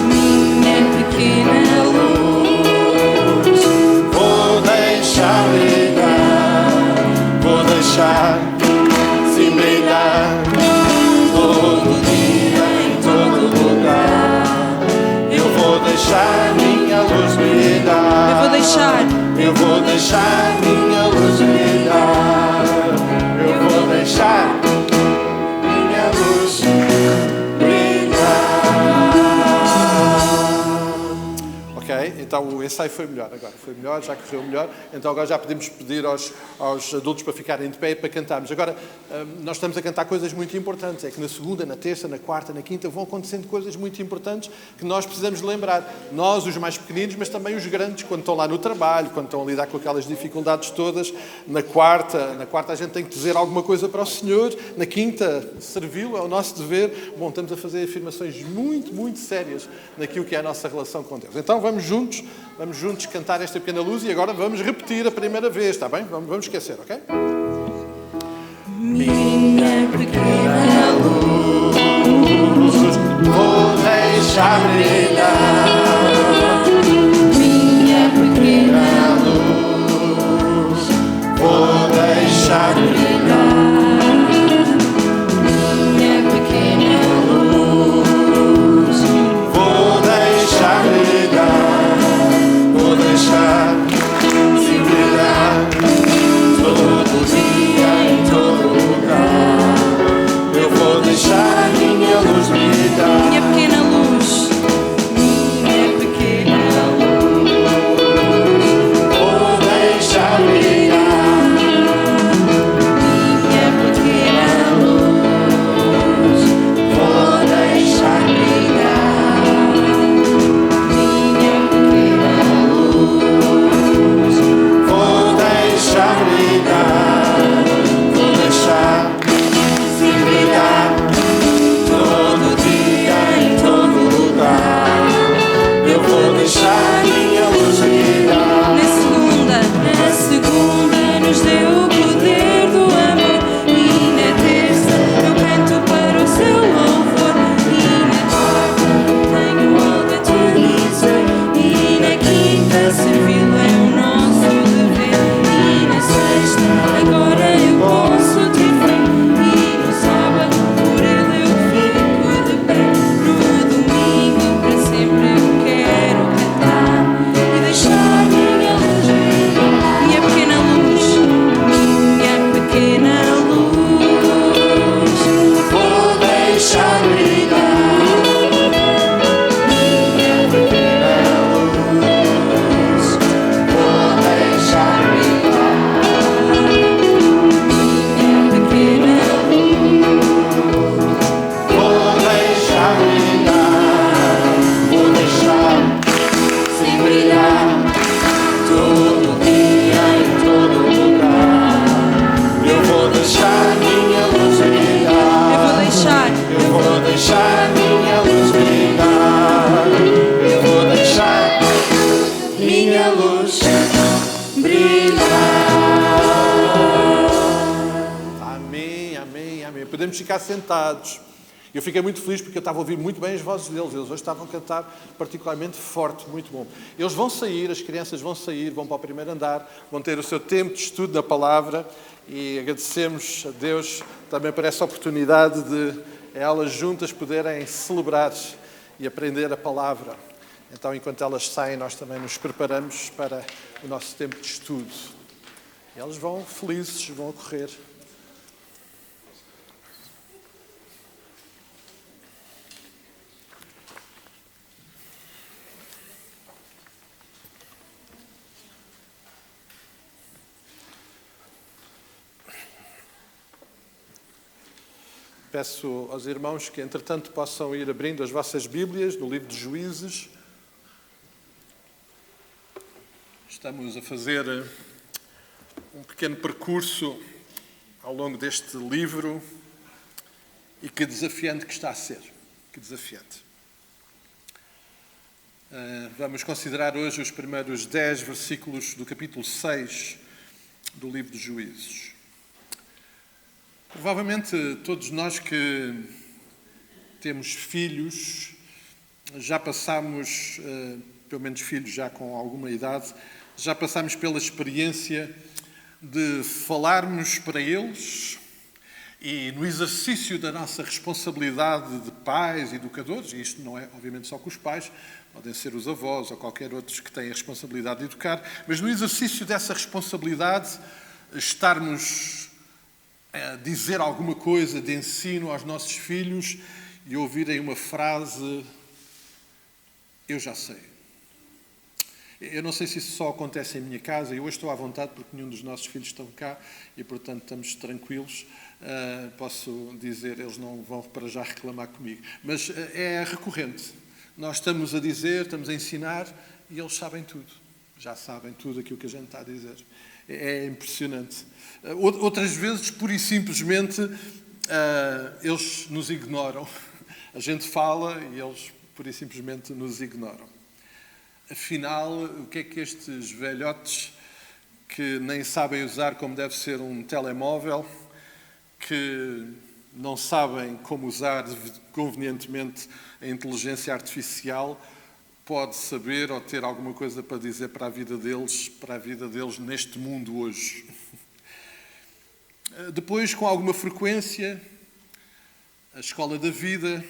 Minha pequena luz, Vou deixar brilhar. Vou deixar se brilhar todo dia, em todo lugar. Eu vou deixar minha luz brilhar. eu vou deixar. Eu vou deixar minha luz brilhar. Eu vou deixar minha luz brilhar. Ok, então o ensaio foi melhor agora. Foi melhor, já correu melhor. Então agora já podemos pedir aos adultos para ficarem de pé e para cantarmos. Agora, nós estamos a cantar coisas muito importantes. É que na segunda, na terça, na quarta, na quinta vão acontecendo coisas muito importantes que nós precisamos de lembrar. Nós, os mais pequeninos, mas também os grandes, quando estão lá no trabalho, quando estão a lidar com aquelas dificuldades todas. Na quarta a gente tem que dizer alguma coisa para o Senhor. Na quinta, servi-lo, é o nosso dever. Bom, estamos a fazer afirmações muito, muito sérias naquilo que é a nossa relação com Deus. Então vamos juntos cantar esta pequena luz e agora vamos repetir a primeira vez, está bem? Vamos esquecer, ok? Minha pequena luz, Vou deixar brilhar. minha pequena Luz, brilhar, vou deixar sem brilhar todo dia em todo lugar. Eu vou deixar minha luz brilhar. Eu vou deixar. Eu vou deixar minha luz brilhar. Eu vou deixar minha luz brilhar. Amém, amém, amém. Podemos ficar sentados. Eu fiquei muito feliz porque eu estava a ouvir muito bem as vozes deles. Eles hoje estavam a cantar particularmente forte, muito bom. Eles vão sair, as crianças vão sair, vão para o primeiro andar, vão ter o seu tempo de estudo da palavra e agradecemos a Deus também por essa oportunidade de elas juntas poderem celebrar e aprender a palavra. Então, enquanto elas saem, nós também nos preparamos para o nosso tempo de estudo. E elas vão felizes, vão a correr. Peço aos irmãos que, entretanto, possam ir abrindo as vossas Bíblias no livro de Juízes. Estamos a fazer um pequeno percurso ao longo deste livro e que desafiante que está a ser. Que desafiante. Vamos considerar hoje os primeiros 10 versículos do capítulo 6 do livro de Juízes. Provavelmente todos nós que temos filhos, já passámos, pelo menos filhos já com alguma idade, já passámos pela experiência de falarmos para eles e no exercício da nossa responsabilidade de pais, educadores, e isto não é obviamente só com os pais, podem ser os avós ou qualquer outros que têm a responsabilidade de educar, mas no exercício dessa responsabilidade estarmos a dizer alguma coisa de ensino aos nossos filhos e ouvirem uma frase: eu já sei. Eu não sei se isso só acontece em minha casa, eu hoje estou à vontade porque nenhum dos nossos filhos estão cá e, portanto, estamos tranquilos. Posso dizer, eles não vão para já reclamar comigo. Mas é recorrente. Nós estamos a dizer, estamos a ensinar e eles sabem tudo. Já sabem tudo aquilo que a gente está a dizer. É impressionante. Outras vezes, pura e simplesmente, eles nos ignoram. A gente fala e eles, pura e simplesmente, nos ignoram. Afinal, o que é que estes velhotes que nem sabem usar como deve ser um telemóvel, que não sabem como usar convenientemente a inteligência artificial, pode saber ou ter alguma coisa para dizer para a vida deles neste mundo hoje? Depois, com alguma frequência, a escola da vida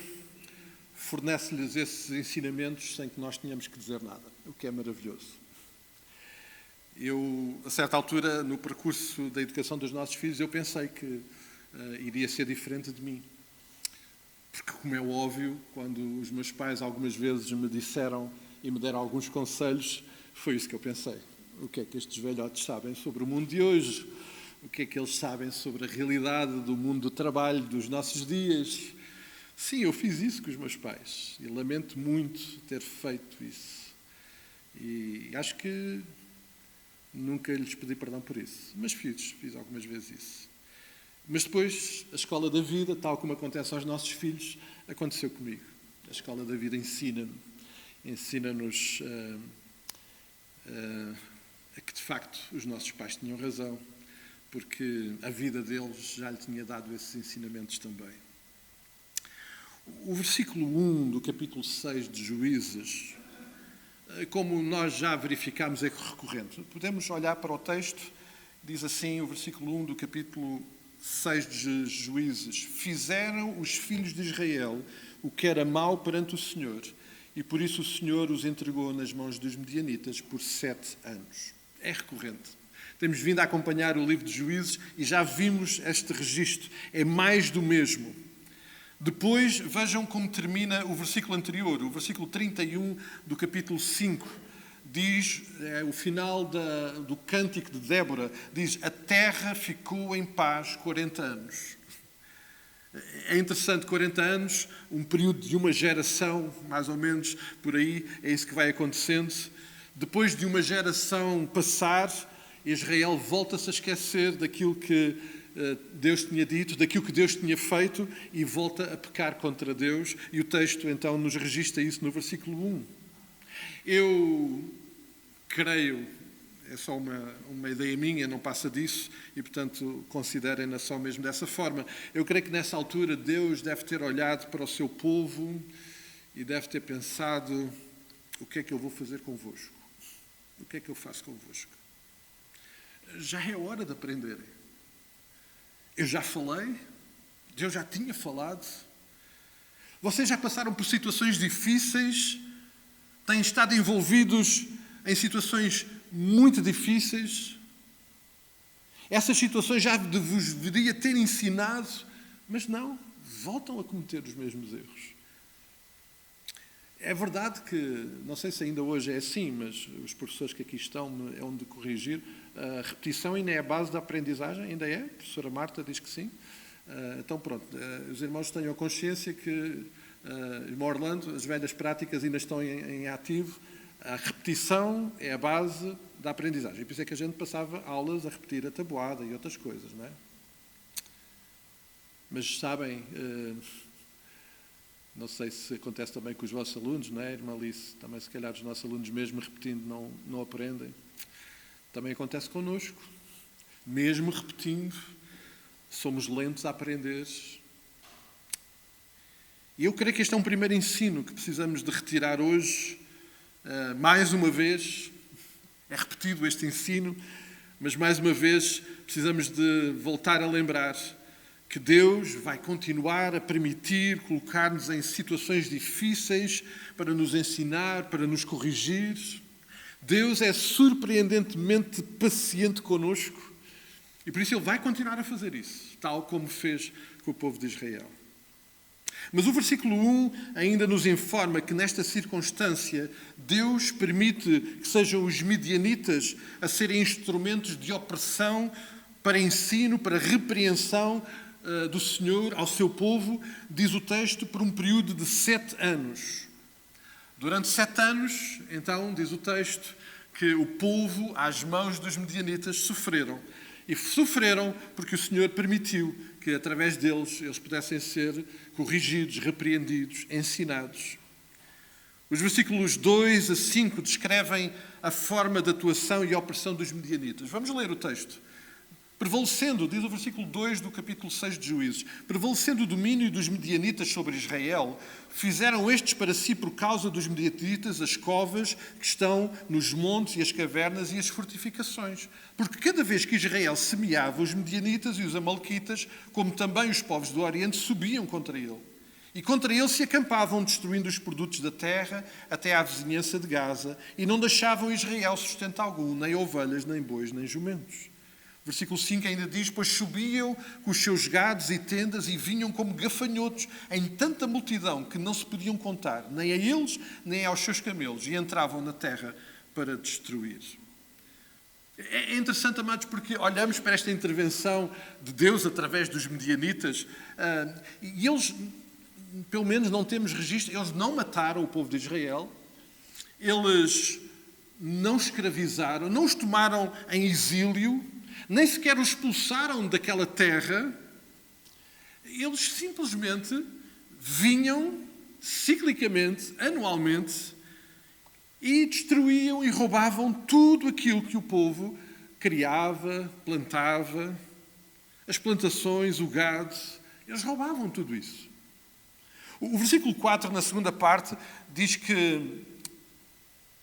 fornece-lhes esses ensinamentos sem que nós tenhamos que dizer nada, o que é maravilhoso. Eu, a certa altura, no percurso da educação dos nossos filhos, eu pensei que iria ser diferente de mim. Porque, como é óbvio, quando os meus pais algumas vezes me disseram e me deram alguns conselhos, foi isso que eu pensei. O que é que estes velhotes sabem sobre o mundo de hoje? O que é que eles sabem sobre a realidade do mundo do trabalho, dos nossos dias? Sim, eu fiz isso com os meus pais e lamento muito ter feito isso. E acho que nunca lhes pedi perdão por isso, mas fiz algumas vezes isso. Mas depois, a escola da vida, tal como acontece aos nossos filhos, aconteceu comigo. A escola da vida ensina-nos a que, de facto, os nossos pais tinham razão, porque a vida deles já lhe tinha dado esses ensinamentos também. O versículo 1 do capítulo 6 de Juízes, como nós já verificámos, é recorrente. Podemos olhar para o texto, diz assim o versículo 1 do capítulo 6 de Juízes: fizeram os filhos de Israel o que era mau perante o Senhor, e por isso o Senhor os entregou nas mãos dos medianitas por 7 anos. É recorrente. Temos vindo a acompanhar o livro de Juízes e já vimos este registro. É mais do mesmo. Depois, vejam como termina o versículo anterior, o versículo 31 do capítulo 5. Diz, o final do cântico de Débora, diz: a terra ficou em paz 40 anos. É interessante, 40 anos, um período de uma geração, mais ou menos, por aí, é isso que vai acontecendo. Depois de uma geração passar, Israel volta-se a esquecer daquilo que Deus tinha dito, daquilo que Deus tinha feito e volta a pecar contra Deus. E o texto, então, nos registra isso no versículo 1. Eu creio, é só uma ideia minha, não passa disso, e, portanto, considerem-na só mesmo dessa forma. Eu creio que, nessa altura, Deus deve ter olhado para o seu povo e deve ter pensado: o que é que eu vou fazer convosco? O que é que eu faço convosco? Já é hora de aprenderem. Eu já falei, Deus já tinha falado. Vocês já passaram por situações difíceis, têm estado envolvidos em situações muito difíceis. Essas situações já vos deveria ter ensinado, mas não, voltam a cometer os mesmos erros. É verdade que, não sei se ainda hoje é assim, mas os professores que aqui estão é onde corrigir, a repetição ainda é a base da aprendizagem, ainda é? A professora Marta diz que sim. Então pronto, os irmãos tenham consciência que, irmão Orlando, as velhas práticas ainda estão em ativo. A repetição é a base da aprendizagem. E por isso é que a gente passava aulas a repetir a tabuada e outras coisas, não é? Mas sabem... Não sei se acontece também com os vossos alunos, não é, irmã Alice? Também, se calhar, os nossos alunos, mesmo repetindo, não aprendem. Também acontece connosco. Mesmo repetindo, somos lentos a aprender. E eu creio que este é um primeiro ensino que precisamos de retirar hoje. Mais uma vez, é repetido este ensino, mas mais uma vez precisamos de voltar a lembrar que Deus vai continuar a permitir colocar-nos em situações difíceis para nos ensinar, para nos corrigir. Deus é surpreendentemente paciente connosco e por isso Ele vai continuar a fazer isso, tal como fez com o povo de Israel. Mas o versículo 1 ainda nos informa que nesta circunstância Deus permite que sejam os midianitas a serem instrumentos de opressão para ensino, para repreensão do Senhor ao seu povo, diz o texto, por um período de 7 anos. Durante 7 anos, então, diz o texto, que o povo, às mãos dos midianitas, sofreram. E sofreram porque o Senhor permitiu que, através deles, eles pudessem ser corrigidos, repreendidos, ensinados. Os versículos 2 a 5 descrevem a forma de atuação e opressão dos midianitas. Vamos ler o texto. Prevalecendo, diz o versículo 2 do capítulo 6 de Juízes, prevalecendo o domínio dos midianitas sobre Israel, fizeram estes para si, por causa dos midianitas, as covas que estão nos montes e as cavernas e as fortificações. Porque cada vez que Israel semeava, os midianitas e os amalequitas, como também os povos do Oriente, subiam contra ele. E contra ele se acampavam, destruindo os produtos da terra até à vizinhança de Gaza, e não deixavam Israel sustento algum, nem ovelhas, nem bois, nem jumentos. Versículo 5 ainda diz: pois subiam com os seus gados e tendas e vinham como gafanhotos em tanta multidão que não se podiam contar, nem a eles, nem aos seus camelos, e entravam na terra para destruir. É interessante, amados, porque olhamos para esta intervenção de Deus através dos midianitas e eles, pelo menos não temos registro, eles não mataram o povo de Israel, eles não escravizaram, não os tomaram em exílio, nem sequer os expulsaram daquela terra. Eles simplesmente vinham ciclicamente, anualmente, e destruíam e roubavam tudo aquilo que o povo criava, plantava, as plantações, o gado. Eles roubavam tudo isso. O versículo 4, na segunda parte, diz que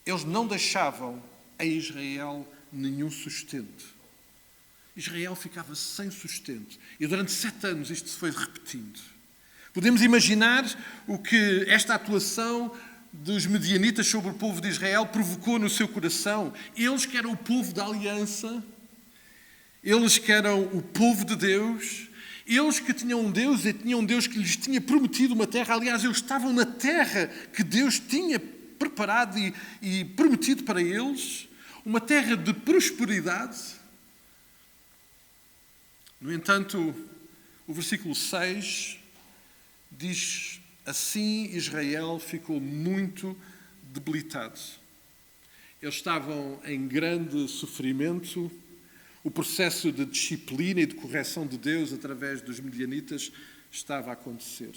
eles não deixavam a Israel nenhum sustento. Israel ficava sem sustento. E durante 7 anos isto se foi repetindo. Podemos imaginar o que esta atuação dos midianitas sobre o povo de Israel provocou no seu coração. Eles que eram o povo da aliança, eles que eram o povo de Deus, eles que tinham um Deus e tinham um Deus que lhes tinha prometido uma terra. Aliás, eles estavam na terra que Deus tinha preparado e prometido para eles, uma terra de prosperidade. No entanto, o versículo 6 diz assim: Israel ficou muito debilitado. Eles estavam em grande sofrimento. O processo de disciplina e de correção de Deus através dos midianitas estava a acontecer.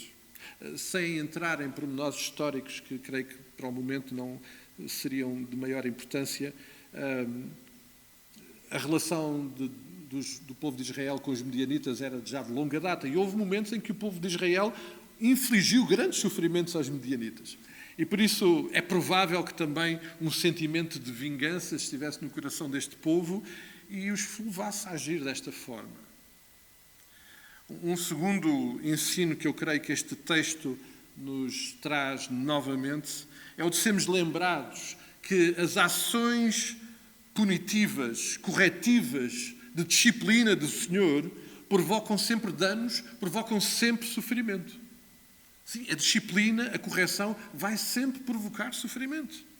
Sem entrar em pormenores históricos, que creio que para o momento não seriam de maior importância, a relação do povo de Israel com os midianitas era já de longa data, e houve momentos em que o povo de Israel infligiu grandes sofrimentos aos midianitas. E por isso é provável que também um sentimento de vingança estivesse no coração deste povo e os levasse a agir desta forma. Um segundo ensino que eu creio que este texto nos traz novamente é o de sermos lembrados que as ações punitivas, corretivas, de disciplina do Senhor provocam sempre danos, provocam sempre sofrimento. Sim, a disciplina, a correção, vai sempre provocar sofrimento.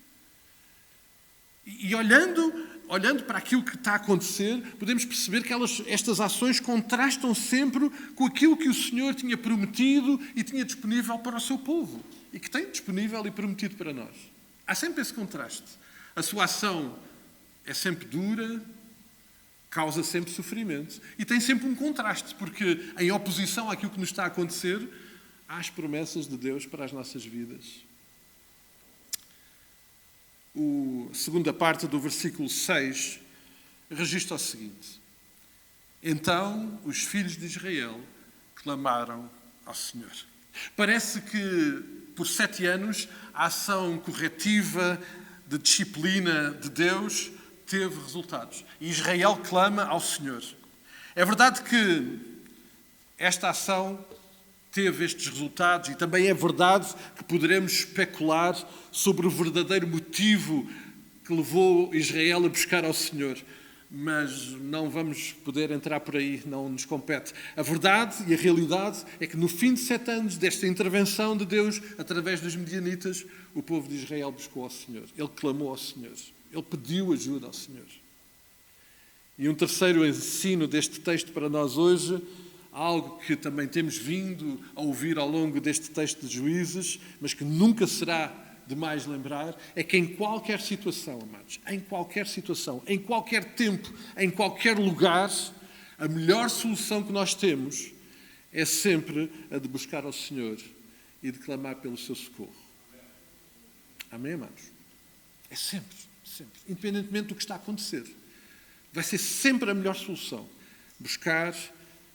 E olhando para aquilo que está a acontecer, podemos perceber que estas ações contrastam sempre com aquilo que o Senhor tinha prometido e tinha disponível para o seu povo. E que tem disponível e prometido para nós. Há sempre esse contraste. A sua ação é sempre dura, causa sempre sofrimento. E tem sempre um contraste, porque em oposição àquilo que nos está a acontecer, há as promessas de Deus para as nossas vidas. A segunda parte do versículo 6 registra o seguinte: Então os filhos de Israel clamaram ao Senhor. Parece que por 7 anos a ação corretiva de disciplina de Deus teve resultados. E Israel clama ao Senhor. É verdade que esta ação teve estes resultados e também é verdade que poderemos especular sobre o verdadeiro motivo que levou Israel a buscar ao Senhor. Mas não vamos poder entrar por aí, não nos compete. A verdade e a realidade é que no fim de 7 anos desta intervenção de Deus, através dos midianitas, o povo de Israel buscou ao Senhor. Ele clamou ao Senhor. Ele pediu ajuda ao Senhor. E um terceiro ensino deste texto para nós hoje, algo que também temos vindo a ouvir ao longo deste texto de Juízes, mas que nunca será demais lembrar, é que em qualquer situação, amados, em qualquer situação, em qualquer tempo, em qualquer lugar, a melhor solução que nós temos é sempre a de buscar ao Senhor e de clamar pelo seu socorro. Amém, amados? É sempre, sempre, independentemente do que está a acontecer. Vai ser sempre a melhor solução, buscar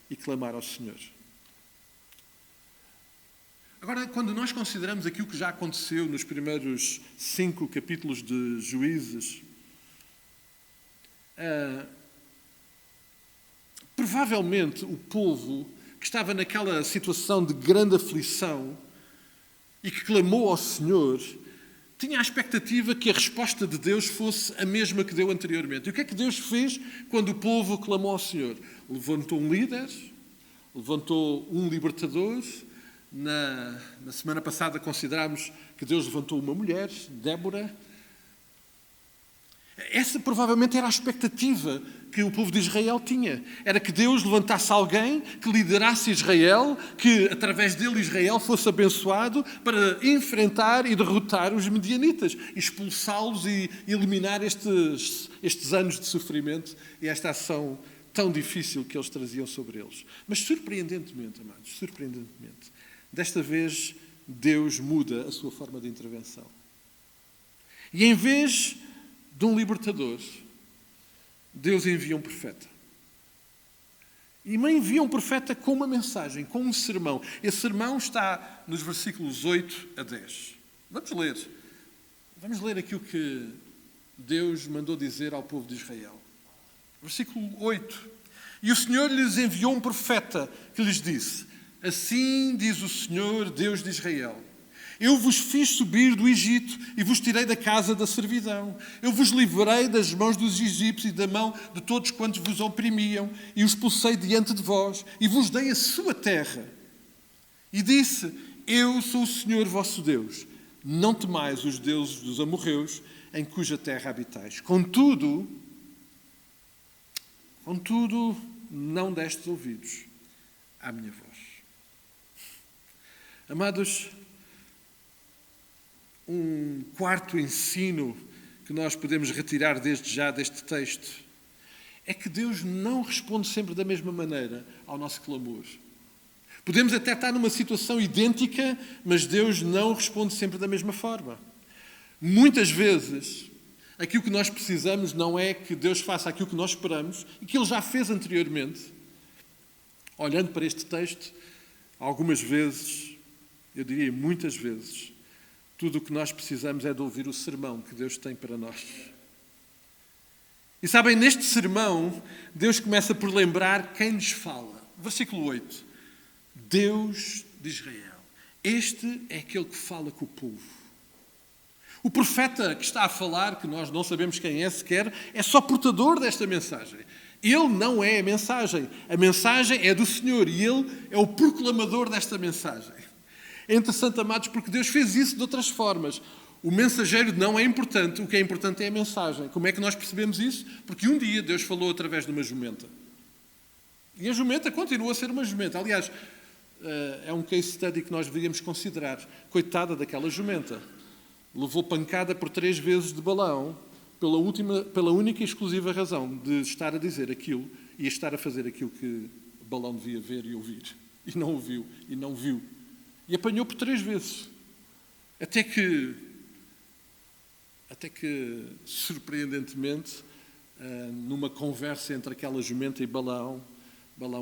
e clamar ao Senhor. Agora, quando nós consideramos aquilo que já aconteceu nos primeiros 5 capítulos de Juízes, provavelmente o povo que estava naquela situação de grande aflição e que clamou ao Senhor, tinha a expectativa que a resposta de Deus fosse a mesma que deu anteriormente. E o que é que Deus fez quando o povo clamou ao Senhor? Levantou um líder, levantou um libertador. Na semana passada considerámos que Deus levantou uma mulher, Débora. Essa provavelmente era a expectativa que o povo de Israel tinha. Era que Deus levantasse alguém que liderasse Israel, que através dele Israel fosse abençoado para enfrentar e derrotar os midianitas, expulsá-los e eliminar estes anos de sofrimento e esta ação tão difícil que eles traziam sobre eles. Mas surpreendentemente, amados, surpreendentemente, desta vez Deus muda a sua forma de intervenção. E em vez de um libertador, Deus envia um profeta. E envia um profeta com uma mensagem, com um sermão. Esse sermão está nos versículos 8 a 10. Vamos ler. Vamos ler aquilo que Deus mandou dizer ao povo de Israel. Versículo 8. E o Senhor lhes enviou um profeta que lhes disse: Assim diz o Senhor, Deus de Israel: Eu vos fiz subir do Egito e vos tirei da casa da servidão. Eu vos livrei das mãos dos egípcios e da mão de todos quantos vos oprimiam e os expulsei diante de vós e vos dei a sua terra. E disse: Eu sou o Senhor vosso Deus. Não temais os deuses dos amorreus em cuja terra habitais. Contudo, não destes ouvidos à minha voz. Amados, um quarto ensino que nós podemos retirar desde já deste texto é que Deus não responde sempre da mesma maneira ao nosso clamor. Podemos até estar numa situação idêntica, mas Deus não responde sempre da mesma forma. Muitas vezes, aquilo que nós precisamos não é que Deus faça aquilo que nós esperamos e que Ele já fez anteriormente. Olhando para este texto, algumas vezes, eu diria muitas vezes, tudo o que nós precisamos é de ouvir o sermão que Deus tem para nós. E sabem, neste sermão, Deus começa por lembrar quem nos fala. Versículo 8. Deus de Israel. Este é aquele que fala com o povo. O profeta que está a falar, que nós não sabemos quem é sequer, é só portador desta mensagem. Ele não é a mensagem. A mensagem é do Senhor e Ele é o proclamador desta mensagem. É interessante, amados, porque Deus fez isso de outras formas. O mensageiro não é importante, o que é importante é a mensagem. Como é que nós percebemos isso? Porque um dia Deus falou através de uma jumenta. E a jumenta continua a ser uma jumenta. Aliás, é um case study que nós deveríamos considerar. Coitada daquela jumenta. Levou pancada por 3 vezes de Balaão, pela única e exclusiva razão de estar a dizer aquilo e estar a fazer aquilo que Balaão devia ver e ouvir. E não ouviu, e não viu. E apanhou por 3 vezes. Até que, surpreendentemente, numa conversa entre aquela jumenta e Balaão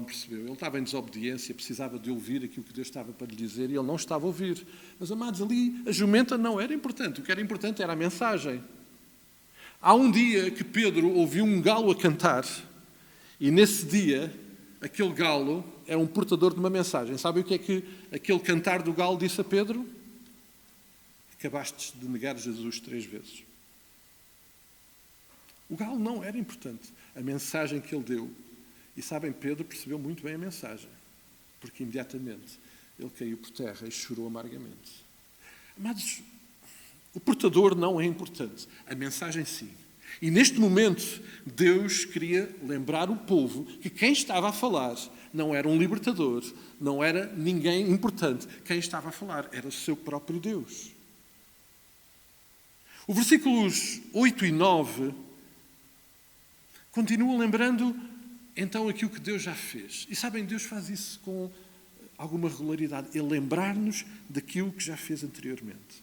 percebeu. Ele estava em desobediência, precisava de ouvir aquilo que Deus estava para lhe dizer e ele não estava a ouvir. Mas, amados, ali a jumenta não era importante. O que era importante era a mensagem. Há um dia que Pedro ouviu um galo a cantar e nesse dia, aquele galo é um portador de uma mensagem. Sabe o que é que aquele cantar do galo disse a Pedro? Acabaste de negar Jesus 3 vezes. O galo não era importante. A mensagem que ele deu. E sabem, Pedro percebeu muito bem a mensagem. Porque imediatamente ele caiu por terra e chorou amargamente. Amados, o portador não é importante. A mensagem sim. E neste momento, Deus queria lembrar o povo que quem estava a falar não era um libertador, não era ninguém importante. Quem estava a falar era o seu próprio Deus. O versículos 8 e 9 continuam lembrando então aquilo que Deus já fez. E sabem, Deus faz isso com alguma regularidade. Ele lembrar-nos daquilo que já fez anteriormente.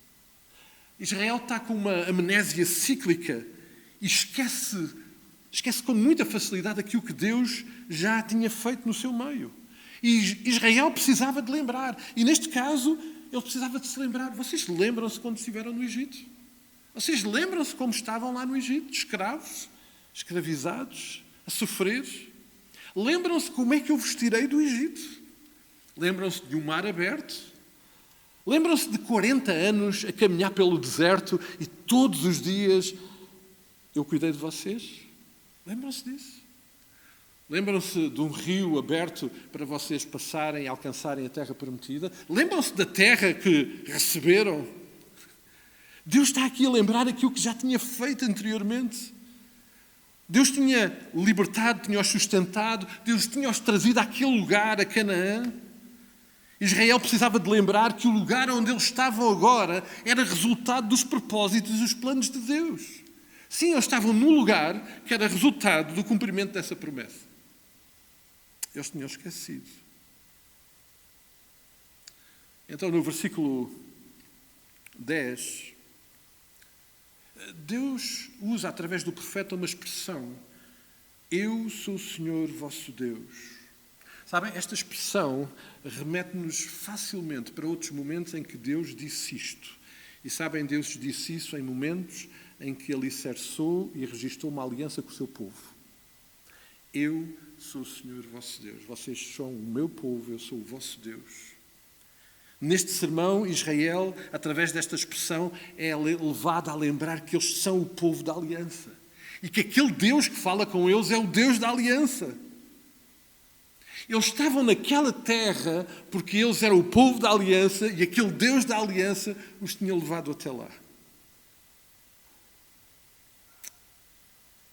Israel está com uma amnésia cíclica e esquece com muita facilidade aquilo que Deus já tinha feito no seu meio. E Israel precisava de lembrar. E neste caso, ele precisava de se lembrar. Vocês lembram-se quando estiveram no Egito? Vocês lembram-se como estavam lá no Egito? Escravos, escravizados, a sofrer? Lembram-se como é que eu vos tirei do Egito? Lembram-se de um mar aberto? Lembram-se de 40 anos a caminhar pelo deserto e todos os dias eu cuidei de vocês? Lembram-se disso? Lembram-se de um rio aberto para vocês passarem e alcançarem a terra prometida? Lembram-se da terra que receberam? Deus está aqui a lembrar aquilo que já tinha feito anteriormente. Deus tinha libertado, tinha-os sustentado, Deus tinha-os trazido àquele lugar, a Canaã. Israel precisava de lembrar que o lugar onde eles estavam agora era resultado dos propósitos e dos planos de Deus. Sim, eles estavam num lugar que era resultado do cumprimento dessa promessa. Eles tinham esquecido. Então, no versículo 10, Deus usa, através do profeta, uma expressão. Eu sou o Senhor vosso Deus. Sabem, esta expressão remete-nos facilmente para outros momentos em que Deus disse isto. E sabem, Deus disse isso em momentos em que Ele alicerçou e registrou uma aliança com o seu povo. Eu sou o Senhor vosso Deus. Vocês são o meu povo, eu sou o vosso Deus. Neste sermão, Israel, através desta expressão, é levado a lembrar que eles são o povo da aliança. E que aquele Deus que fala com eles é o Deus da aliança. Eles estavam naquela terra porque eles eram o povo da aliança e aquele Deus da aliança os tinha levado até lá.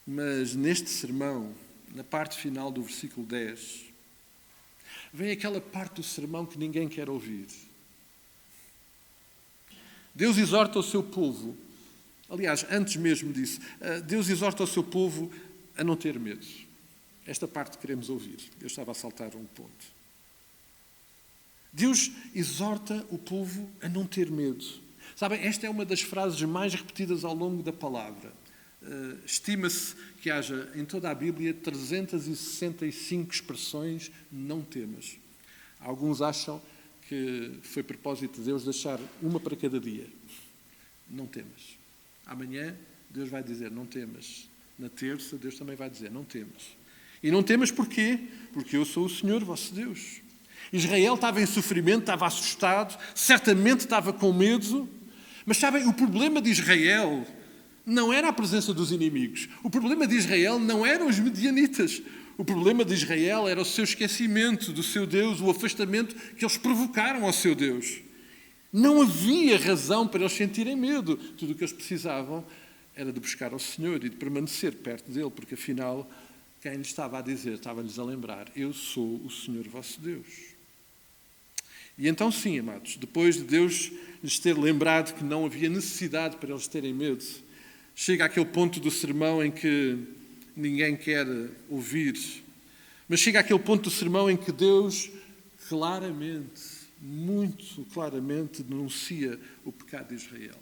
Mas neste sermão, na parte final do versículo 10, vem aquela parte do sermão que ninguém quer ouvir. Deus exorta o seu povo. Aliás, antes mesmo disso, Deus exorta o seu povo a não ter medo. Esta parte queremos ouvir. Eu estava a saltar um ponto. Deus exorta o povo a não ter medo. Sabem, esta é uma das frases mais repetidas ao longo da palavra. Estima-se que haja em toda a Bíblia 365 expressões não temas. Alguns acham que foi propósito de Deus deixar uma para cada dia. Não temas. Amanhã Deus vai dizer não temas. Na terça Deus também vai dizer não temas. E não temas porquê? Porque eu sou o Senhor, vosso Deus. Israel estava em sofrimento, estava assustado, certamente estava com medo. Mas sabem, o problema de Israel não era a presença dos inimigos. O problema de Israel não eram os medianitas. O problema de Israel era o seu esquecimento do seu Deus, o afastamento que eles provocaram ao seu Deus. Não havia razão para eles sentirem medo. Tudo o que eles precisavam era de buscar ao Senhor e de permanecer perto dele, porque afinal, quem lhes estava a dizer, estava-lhes a lembrar, eu sou o Senhor vosso Deus. E então sim, amados, depois de Deus lhes ter lembrado que não havia necessidade para eles terem medo, chega àquele ponto do sermão em que ninguém quer ouvir, mas chega àquele ponto do sermão em que Deus claramente, muito claramente, denuncia o pecado de Israel.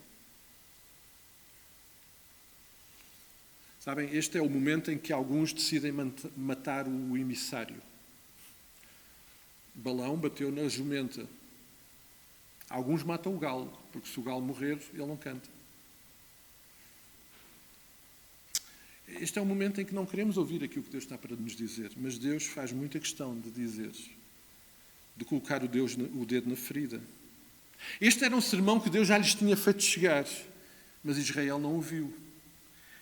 Sabem, este é o momento em que alguns decidem matar o emissário. Balaão bateu na jumenta. Alguns matam o galo, porque se o galo morrer, ele não canta. Este é o momento em que não queremos ouvir aquilo que Deus está para nos dizer, mas Deus faz muita questão de dizer, de colocar o dedo na ferida. Este era um sermão que Deus já lhes tinha feito chegar, mas Israel não ouviu.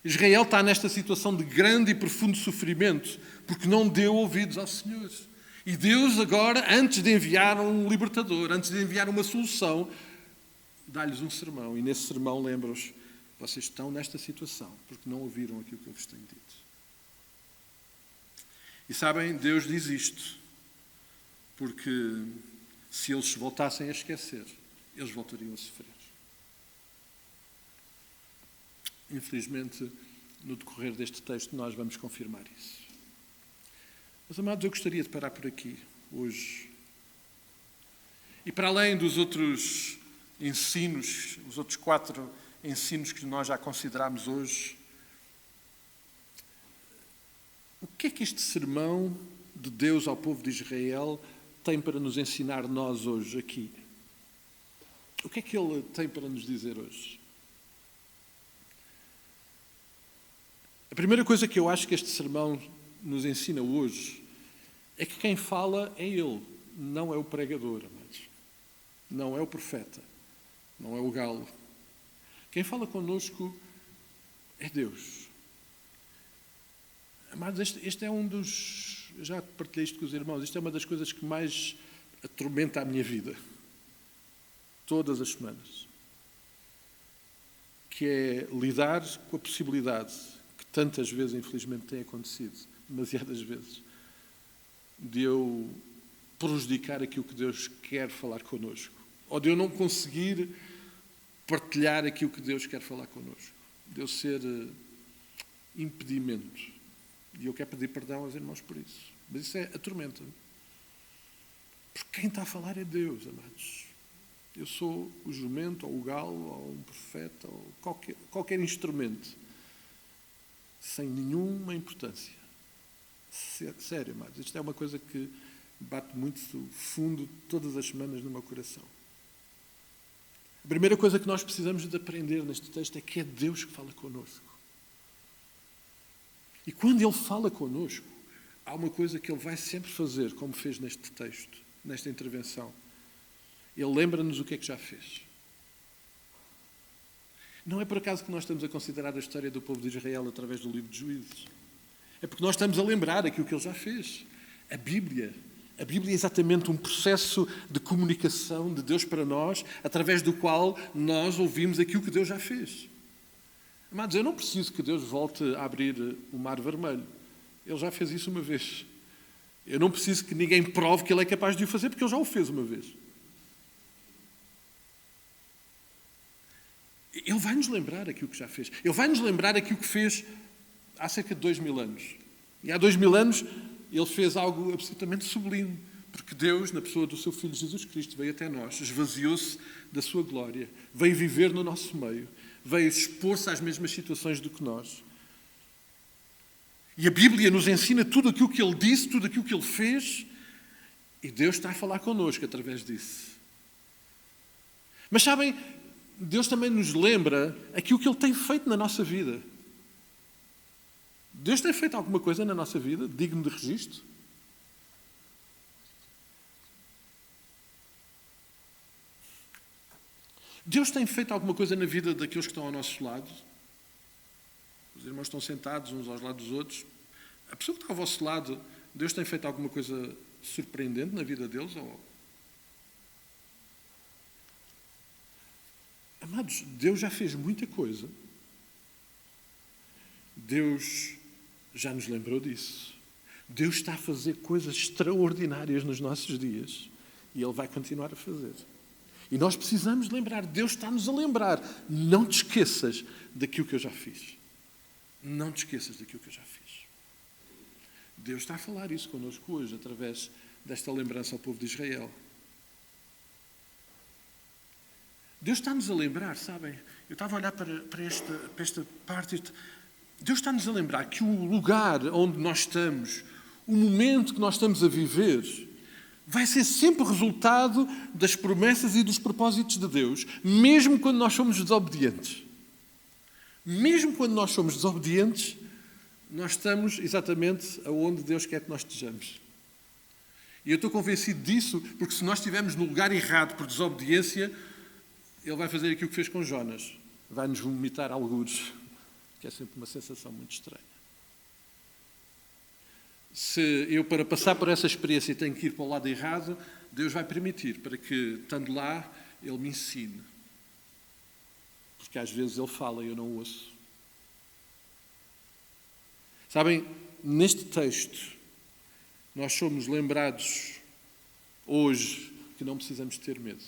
Israel está nesta situação de grande e profundo sofrimento, porque não deu ouvidos ao Senhor. E Deus agora, antes de enviar um libertador, antes de enviar uma solução, dá-lhes um sermão. E nesse sermão lembra-os, vocês estão nesta situação, porque não ouviram aquilo que eu vos tenho dito. E sabem, Deus diz isto, porque se eles se voltassem a esquecer, eles voltariam a sofrer. Infelizmente, no decorrer deste texto, nós vamos confirmar isso. Mas, amados, eu gostaria de parar por aqui, hoje. E para além dos outros ensinos, os outros 4 ensinos que nós já consideramos hoje, o que é que este sermão de Deus ao povo de Israel tem para nos ensinar nós hoje aqui? O que é que ele tem para nos dizer hoje? A primeira coisa que eu acho que este sermão nos ensina hoje é que quem fala é ele, não é o pregador, amados. Não é o profeta, não é o galo. Quem fala connosco é Deus. Amados, este é um dos... Eu já partilhei isto com os irmãos. Isto é uma das coisas que mais atormenta a minha vida. Todas as semanas. Que é lidar com a possibilidade, que tantas vezes, infelizmente, tem acontecido, demasiadas vezes, de eu prejudicar aquilo que Deus quer falar connosco. Ou de eu não conseguir partilhar aquilo que Deus quer falar connosco. De eu ser impedimento. E eu quero pedir perdão aos irmãos por isso. Mas isso atormenta-me. Porque quem está a falar é Deus, amados. Eu sou o jumento, ou o galo, ou um profeta, ou qualquer instrumento. Sem nenhuma importância. Sério, amados. Isto é uma coisa que bate muito fundo todas as semanas no meu coração. A primeira coisa que nós precisamos de aprender neste texto é que é Deus que fala connosco. E quando Ele fala connosco, há uma coisa que Ele vai sempre fazer, como fez neste texto, nesta intervenção. Ele lembra-nos o que é que já fez. Não é por acaso que nós estamos a considerar a história do povo de Israel através do livro de Juízes. É porque nós estamos a lembrar aquilo que Ele já fez. A Bíblia é exatamente um processo de comunicação de Deus para nós, através do qual nós ouvimos aquilo que Deus já fez. Amados, eu não preciso que Deus volte a abrir o Mar Vermelho. Ele já fez isso uma vez. Eu não preciso que ninguém prove que Ele é capaz de o fazer, porque Ele já o fez uma vez. Ele vai nos lembrar aquilo que já fez. Ele vai nos lembrar aquilo que fez há cerca de 2000 anos. E há 2000 anos ele fez algo absolutamente sublime. Porque Deus, na pessoa do seu Filho Jesus Cristo, veio até nós, esvaziou-se da sua glória, veio viver no nosso meio, veio expor-se às mesmas situações do que nós. E a Bíblia nos ensina tudo aquilo que Ele disse, tudo aquilo que Ele fez, e Deus está a falar connosco através disso. Mas sabem, Deus também nos lembra aquilo que Ele tem feito na nossa vida. Deus tem feito alguma coisa na nossa vida digno de registro? Deus tem feito alguma coisa na vida daqueles que estão ao nosso lado? Os irmãos estão sentados uns aos lados dos outros. A pessoa que está ao vosso lado, Deus tem feito alguma coisa surpreendente na vida deles? Amados, Deus já fez muita coisa. Deus já nos lembrou disso. Deus está a fazer coisas extraordinárias nos nossos dias. E Ele vai continuar a fazer. E nós precisamos lembrar, Deus está-nos a lembrar. Não te esqueças daquilo que eu já fiz. Não te esqueças daquilo que eu já fiz. Deus está a falar isso connosco hoje, através desta lembrança ao povo de Israel. Deus está-nos a lembrar, sabem? Eu estava a olhar para esta parte. Deus está-nos a lembrar que o lugar onde nós estamos, o momento que nós estamos a viver, vai ser sempre resultado das promessas e dos propósitos de Deus, mesmo quando nós somos desobedientes. Mesmo quando nós somos desobedientes, nós estamos exatamente aonde Deus quer que nós estejamos. E eu estou convencido disso, porque se nós estivermos no lugar errado por desobediência, Ele vai fazer aquilo que fez com Jonas. Vai-nos vomitar algures, que é sempre uma sensação muito estranha. Se eu, para passar por essa experiência, tenho que ir para o lado errado, Deus vai permitir, para que, estando lá, Ele me ensine. Porque às vezes Ele fala e eu não ouço. Sabem, neste texto, nós somos lembrados hoje que não precisamos ter medo.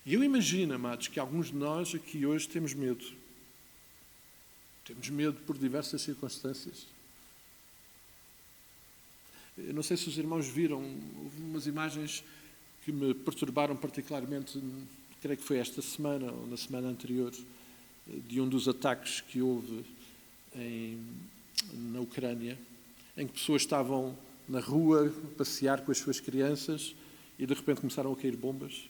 E eu imagino, amados, que alguns de nós aqui hoje temos medo. Temos medo por diversas circunstâncias. Eu não sei se os irmãos viram, houve umas imagens que me perturbaram particularmente, creio que foi esta semana ou na semana anterior, de um dos ataques que houve na Ucrânia, em que pessoas estavam na rua a passear com as suas crianças e de repente começaram a cair bombas.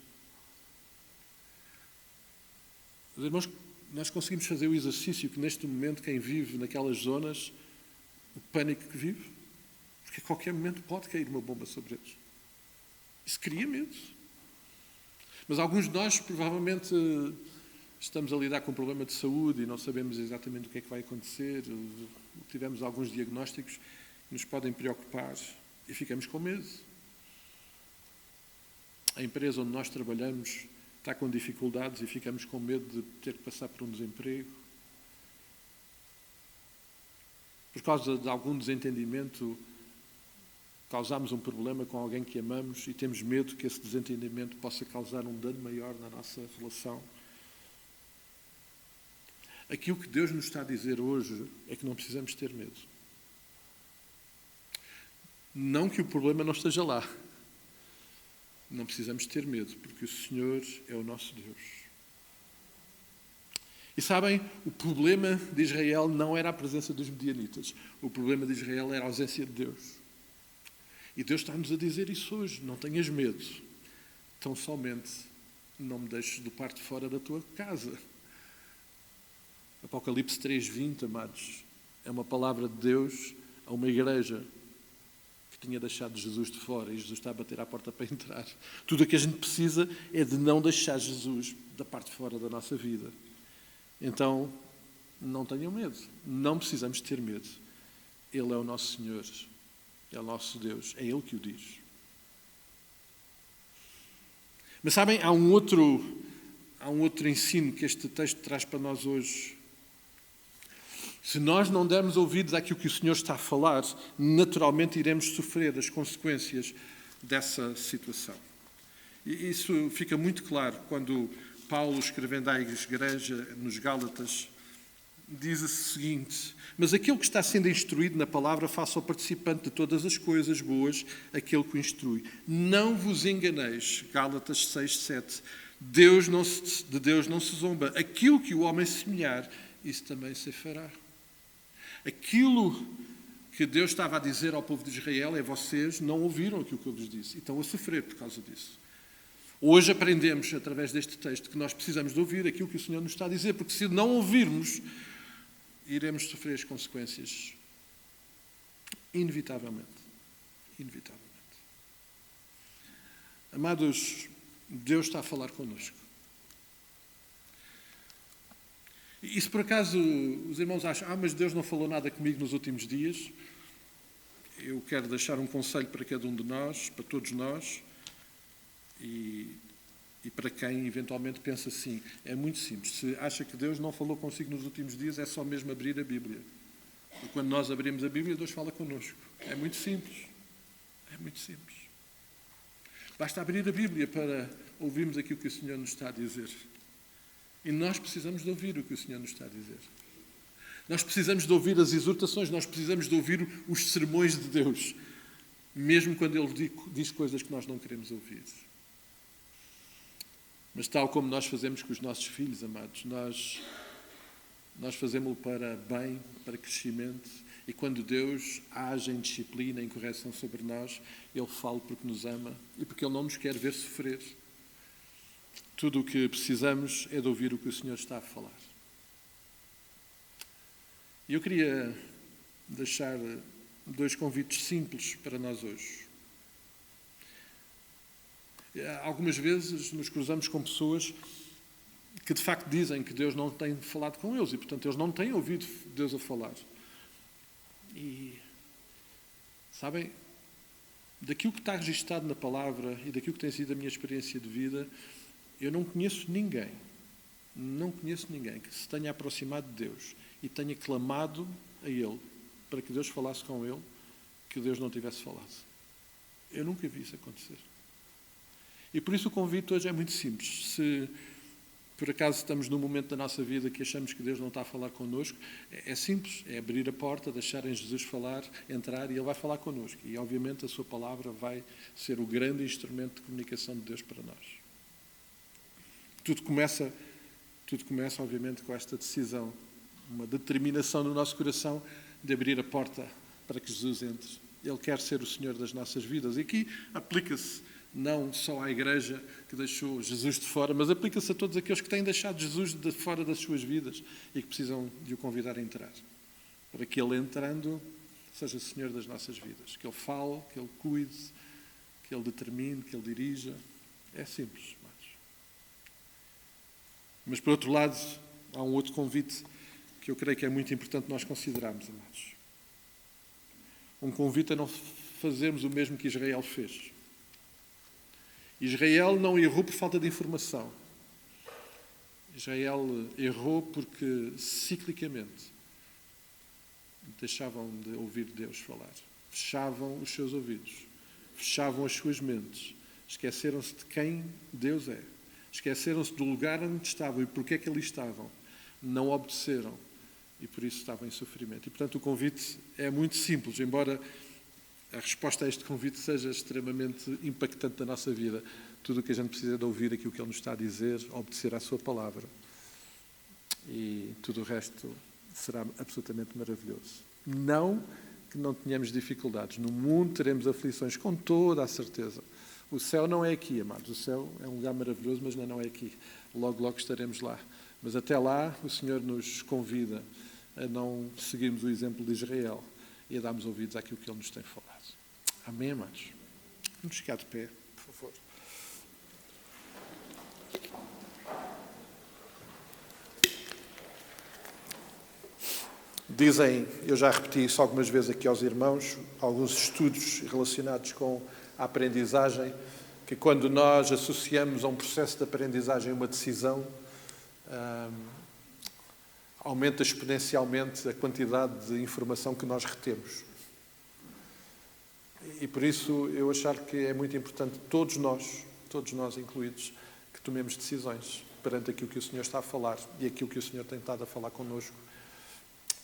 Os irmãos, nós conseguimos fazer o exercício que neste momento quem vive naquelas zonas, o pânico que vive, porque a qualquer momento pode cair uma bomba sobre eles. Isso cria medo. Mas alguns de nós provavelmente estamos a lidar com um problema de saúde e não sabemos exatamente o que é que vai acontecer. Tivemos alguns diagnósticos que nos podem preocupar e ficamos com medo. A empresa onde nós trabalhamos está com dificuldades e ficamos com medo de ter que passar por um desemprego. Por causa de algum desentendimento, causamos um problema com alguém que amamos e temos medo que esse desentendimento possa causar um dano maior na nossa relação. Aquilo que Deus nos está a dizer hoje é que não precisamos ter medo. Não que o problema não esteja lá. Não precisamos ter medo, porque o Senhor é o nosso Deus. E sabem, o problema de Israel não era a presença dos medianitas. O problema de Israel era a ausência de Deus. E Deus está-nos a dizer isso hoje. Não tenhas medo. Tão somente não me deixes do parte fora da tua casa. Apocalipse 3:20, amados, é uma palavra de Deus a uma igreja que tinha deixado Jesus de fora e Jesus está a bater à porta para entrar. Tudo o que a gente precisa é de não deixar Jesus da parte de fora da nossa vida. Então, não tenham medo. Não precisamos ter medo. Ele é o nosso Senhor. É o nosso Deus. É Ele que o diz. Mas sabem, há um outro ensino que este texto traz para nós hoje. Se nós não dermos ouvidos àquilo que o Senhor está a falar, naturalmente iremos sofrer as consequências dessa situação. E isso fica muito claro quando Paulo, escrevendo à igreja nos Gálatas, diz o seguinte: mas aquele que está sendo instruído na palavra, faça ao participante de todas as coisas boas aquele que o instrui. Não vos enganeis, Gálatas 6, 7. De Deus não se zomba. Aquilo que o homem semear, isso também se fará. Aquilo que Deus estava a dizer ao povo de Israel é: vocês não ouviram aquilo que eu vos disse e estão a sofrer por causa disso. Hoje aprendemos, através deste texto, que nós precisamos de ouvir aquilo que o Senhor nos está a dizer, porque se não ouvirmos, iremos sofrer as consequências. Inevitavelmente. Inevitavelmente. Amados, Deus está a falar connosco. E se por acaso os irmãos acham: mas Deus não falou nada comigo nos últimos dias, eu quero deixar um conselho para cada um de nós, para todos nós, e para quem eventualmente pensa assim: é muito simples. Se acha que Deus não falou consigo nos últimos dias, é só mesmo abrir a Bíblia. E quando nós abrimos a Bíblia, Deus fala connosco. É muito simples. É muito simples. Basta abrir a Bíblia para ouvirmos aquilo que o Senhor nos está a dizer. E nós precisamos de ouvir o que o Senhor nos está a dizer. Nós precisamos de ouvir as exortações, nós precisamos de ouvir os sermões de Deus, mesmo quando Ele diz coisas que nós não queremos ouvir. Mas tal como nós fazemos com os nossos filhos, amados, nós fazemos-lo para bem, para crescimento, e quando Deus age em disciplina, em correção sobre nós, Ele fala porque nos ama e porque Ele não nos quer ver sofrer. Tudo o que precisamos é de ouvir o que o Senhor está a falar. E eu queria deixar 2 convites simples para nós hoje. Algumas vezes nos cruzamos com pessoas que de facto dizem que Deus não tem falado com eles e, portanto, eles não têm ouvido Deus a falar. E, sabem, daquilo que está registado na palavra e daquilo que tem sido a minha experiência de vida, eu não conheço ninguém que se tenha aproximado de Deus e tenha clamado a Ele para que Deus falasse com ele, que Deus não tivesse falado. Eu nunca vi isso acontecer. E por isso o convite hoje é muito simples. Se por acaso estamos num momento da nossa vida que achamos que Deus não está a falar connosco, é simples, é abrir a porta, deixar em Jesus falar, entrar, e Ele vai falar connosco. E obviamente a sua palavra vai ser o grande instrumento de comunicação de Deus para nós. Tudo começa obviamente com esta decisão, uma determinação no nosso coração de abrir a porta para que Jesus entre. Ele quer ser o Senhor das nossas vidas. E aqui aplica-se não só à igreja que deixou Jesus de fora, mas aplica-se a todos aqueles que têm deixado Jesus de fora das suas vidas e que precisam de o convidar a entrar. Para que Ele, entrando, seja o Senhor das nossas vidas. Que Ele fale, que Ele cuide, que Ele determine, que Ele dirija. É simples, mas por outro lado, há um outro convite que eu creio que é muito importante nós considerarmos, amados. Um convite a não fazermos o mesmo que Israel fez. Israel não errou por falta de informação. Israel errou porque, ciclicamente, deixavam de ouvir Deus falar. Fechavam os seus ouvidos. Fechavam as suas mentes. Esqueceram-se de quem Deus é. Esqueceram-se do lugar onde estavam e porque é que ali estavam. Não obedeceram e por isso estavam em sofrimento. E, portanto, o convite é muito simples, embora a resposta a este convite seja extremamente impactante na nossa vida. Tudo o que a gente precisa é de ouvir aquilo que Ele nos está a dizer, obedecer à sua palavra. E tudo o resto será absolutamente maravilhoso. Não que não tenhamos dificuldades. No mundo teremos aflições, com toda a certeza. O céu não é aqui, amados. O céu é um lugar maravilhoso, mas não é aqui. Logo, logo estaremos lá. Mas até lá, o Senhor nos convida a não seguirmos o exemplo de Israel e a darmos ouvidos àquilo que Ele nos tem falado. Amém, amados? Vamos ficar de pé, por favor. Dizem, eu já repeti isso algumas vezes aqui aos irmãos, alguns estudos relacionados com a aprendizagem, que quando nós associamos a um processo de aprendizagem uma decisão, aumenta exponencialmente a quantidade de informação que nós retemos. E por isso eu achar que é muito importante todos nós incluídos, que tomemos decisões. perante aquilo que o Senhor está a falar e aquilo que o Senhor tem estado a falar connosco,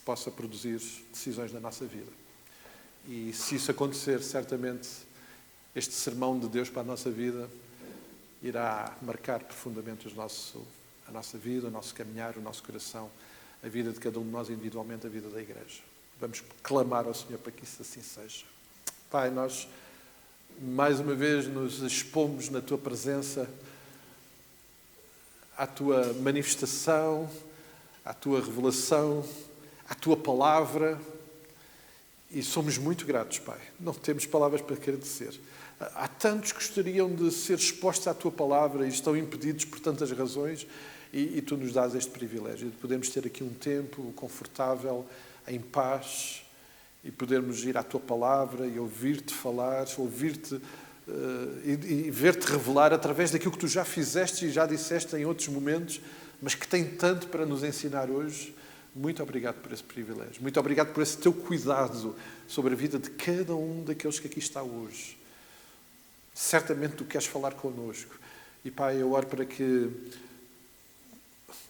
possa produzir decisões na nossa vida. E se isso acontecer, certamente este sermão de Deus para a nossa vida irá marcar profundamente a nossa vida, o nosso caminhar, o nosso coração, a vida de cada um de nós individualmente, a vida da Igreja. Vamos clamar ao Senhor para que isso assim seja. Pai, nós mais uma vez nos expomos na Tua presença, à Tua manifestação, à Tua revelação, à Tua palavra, e somos muito gratos, Pai. Não temos palavras para agradecer. Há tantos que gostariam de ser expostos à Tua palavra e estão impedidos por tantas razões, e Tu nos dás este privilégio de podermos ter aqui um tempo confortável, em paz, e podermos ir à Tua palavra e ouvir-te falar, ouvir-te e ver-te revelar através daquilo que Tu já fizeste e já disseste em outros momentos, mas que tem tanto para nos ensinar hoje. Muito obrigado por esse privilégio. Muito obrigado por esse Teu cuidado sobre a vida de cada um daqueles que aqui está hoje. Certamente Tu queres falar connosco. E, Pai, eu oro para que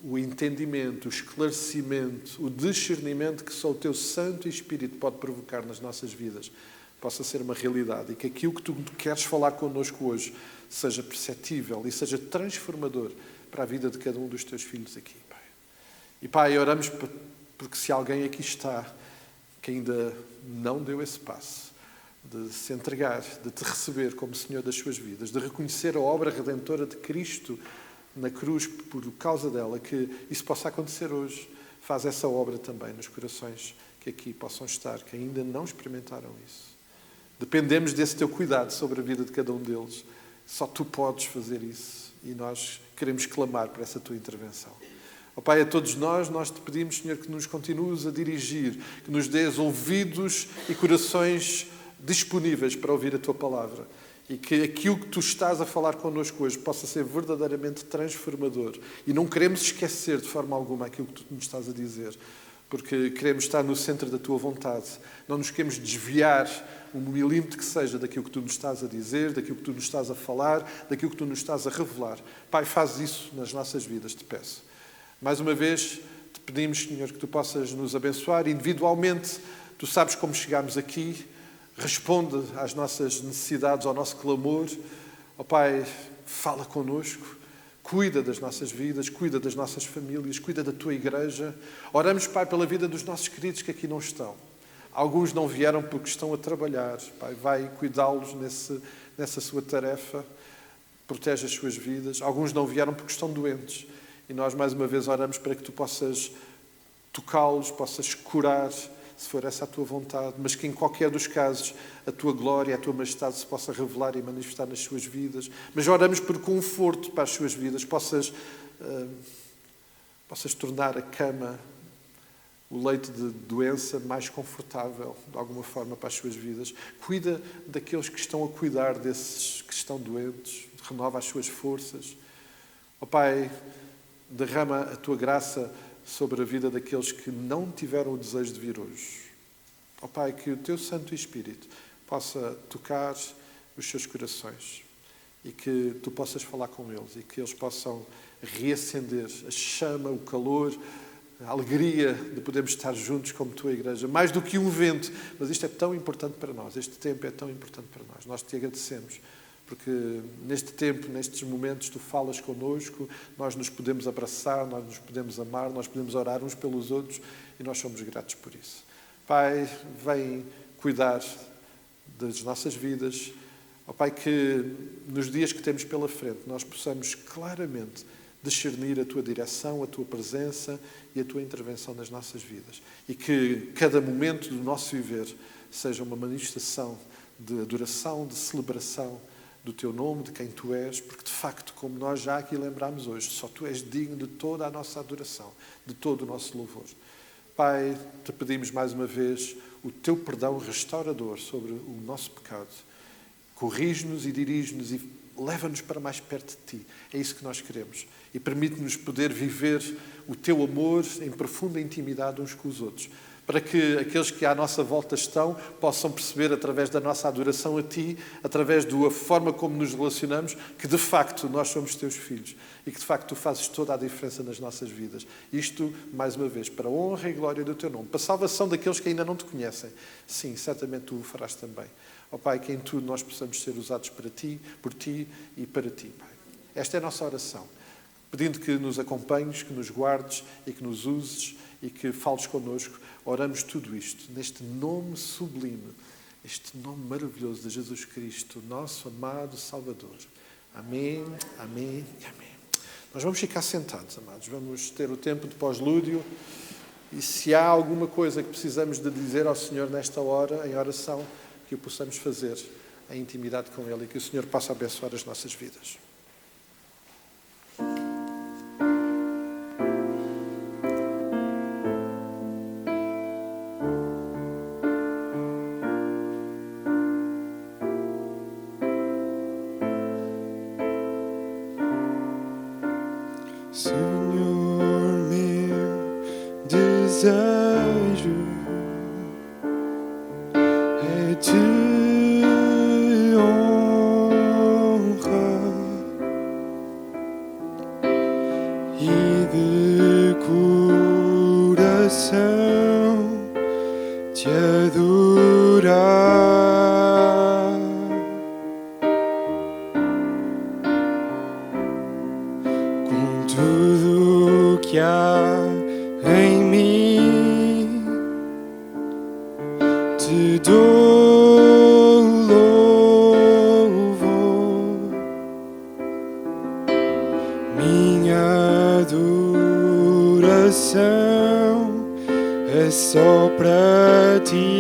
o entendimento, o esclarecimento, o discernimento que só o Teu Santo Espírito pode provocar nas nossas vidas possa ser uma realidade e que aquilo que Tu queres falar connosco hoje seja perceptível e seja transformador para a vida de cada um dos Teus filhos aqui, Pai. E, Pai, oramos porque se alguém aqui está que ainda não deu esse passo de se entregar, de Te receber como Senhor das suas vidas, de reconhecer a obra redentora de Cristo na cruz por causa dela, que isso possa acontecer hoje. Faz essa obra também nos corações que aqui possam estar, que ainda não experimentaram isso. Dependemos desse Teu cuidado sobre a vida de cada um deles. Só Tu podes fazer isso e nós queremos clamar por essa Tua intervenção. Ó Pai, a todos nós Te pedimos, Senhor, que nos continues a dirigir, que nos dês ouvidos e corações disponíveis para ouvir a Tua palavra. E que aquilo que Tu estás a falar connosco hoje possa ser verdadeiramente transformador. E não queremos esquecer de forma alguma aquilo que Tu nos estás a dizer, porque queremos estar no centro da Tua vontade. Não nos queremos desviar um milímetro que seja daquilo que Tu nos estás a dizer, daquilo que Tu nos estás a falar, daquilo que Tu nos estás a revelar. Pai, faz isso nas nossas vidas, Te peço. Mais uma vez, Te pedimos, Senhor, que Tu possas nos abençoar individualmente. Tu sabes como chegámos aqui. Responde às nossas necessidades, ao nosso clamor. Ó Pai, fala connosco, cuida das nossas vidas, cuida das nossas famílias, cuida da Tua Igreja. Oramos, Pai, pela vida dos nossos queridos que aqui não estão. Alguns não vieram porque estão a trabalhar. Pai, vai cuidá-los nessa sua tarefa, protege as suas vidas. Alguns não vieram porque estão doentes. E nós, mais uma vez, oramos para que Tu possas tocá-los, possas curar, se for essa a Tua vontade, mas que em qualquer dos casos a Tua glória, a Tua majestade se possa revelar e manifestar nas suas vidas. Mas oramos por conforto para as suas vidas, possas tornar a cama, o leito de doença mais confortável, de alguma forma, para as suas vidas. Cuida daqueles que estão a cuidar desses que estão doentes, renova as suas forças. Ó Pai, derrama a Tua graça sobre a vida daqueles que não tiveram o desejo de vir hoje. Ó Pai, que o Teu Santo Espírito possa tocar os seus corações e que Tu possas falar com eles e que eles possam reacender a chama, o calor, a alegria de podermos estar juntos como Tua Igreja. Mais do que um evento, mas isto é tão importante para nós, este tempo é tão importante para nós. Nós Te agradecemos. Porque neste tempo, nestes momentos, Tu falas connosco, nós nos podemos abraçar, nós nos podemos amar, nós podemos orar uns pelos outros e nós somos gratos por isso. Pai, vem cuidar das nossas vidas. Ó Pai, que nos dias que temos pela frente nós possamos claramente discernir a Tua direção, a Tua presença e a Tua intervenção nas nossas vidas. E que cada momento do nosso viver seja uma manifestação de adoração, de celebração do Teu nome, de quem Tu és, porque de facto, como nós já aqui lembramos hoje, só Tu és digno de toda a nossa adoração, de todo o nosso louvor. Pai, Te pedimos mais uma vez o Teu perdão restaurador sobre o nosso pecado. Corrige-nos e dirige-nos e leva-nos para mais perto de Ti. É isso que nós queremos. E permite-nos poder viver o Teu amor em profunda intimidade uns com os outros. para que aqueles que à nossa volta estão possam perceber, através da nossa adoração a Ti, através da forma como nos relacionamos, que de facto nós somos Teus filhos e que de facto Tu fazes toda a diferença nas nossas vidas. Isto, mais uma vez, para a honra e glória do Teu nome, para a salvação daqueles que ainda não Te conhecem. Sim, certamente Tu o farás também. Ó Pai, que em tudo nós possamos ser usados para Ti, por Ti e para Ti, Pai. Esta é a nossa oração, pedindo que nos acompanhes, que nos guardes e que nos uses e que fales connosco. Oramos tudo isto neste nome sublime, este nome maravilhoso de Jesus Cristo, nosso amado Salvador. Amém, amém e amém. Nós vamos ficar sentados, amados. Vamos ter o tempo de pós-lúdio. E se há alguma coisa que precisamos de dizer ao Senhor nesta hora, em oração, que o possamos fazer em intimidade com Ele e que o Senhor possa abençoar as nossas vidas. Senhor, meu desejo é te honrar e de coração te adorar. Tudo que há em mim te dou louvor, minha adoração é só para ti.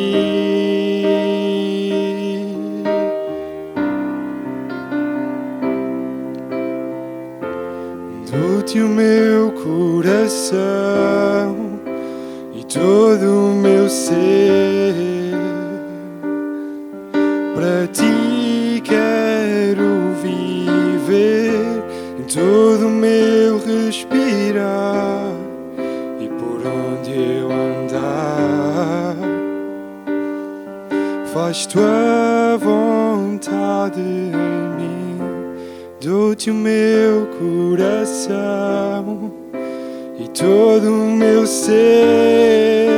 Dou-te o meu coração e todo o meu ser. Para ti quero viver em todo o meu respirar e por onde eu andar. Faz tua vontade em mim. Dou-te o meu coração e todo o meu ser.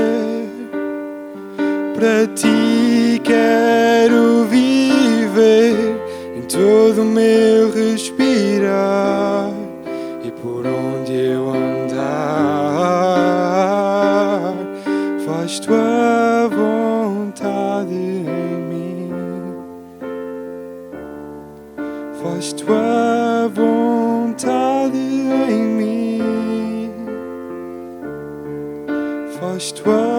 Para ti quero viver em todo o meu respirar e por onde eu andar. Faz tua vontade em mim. Faz tua vontade em mim. Faz tua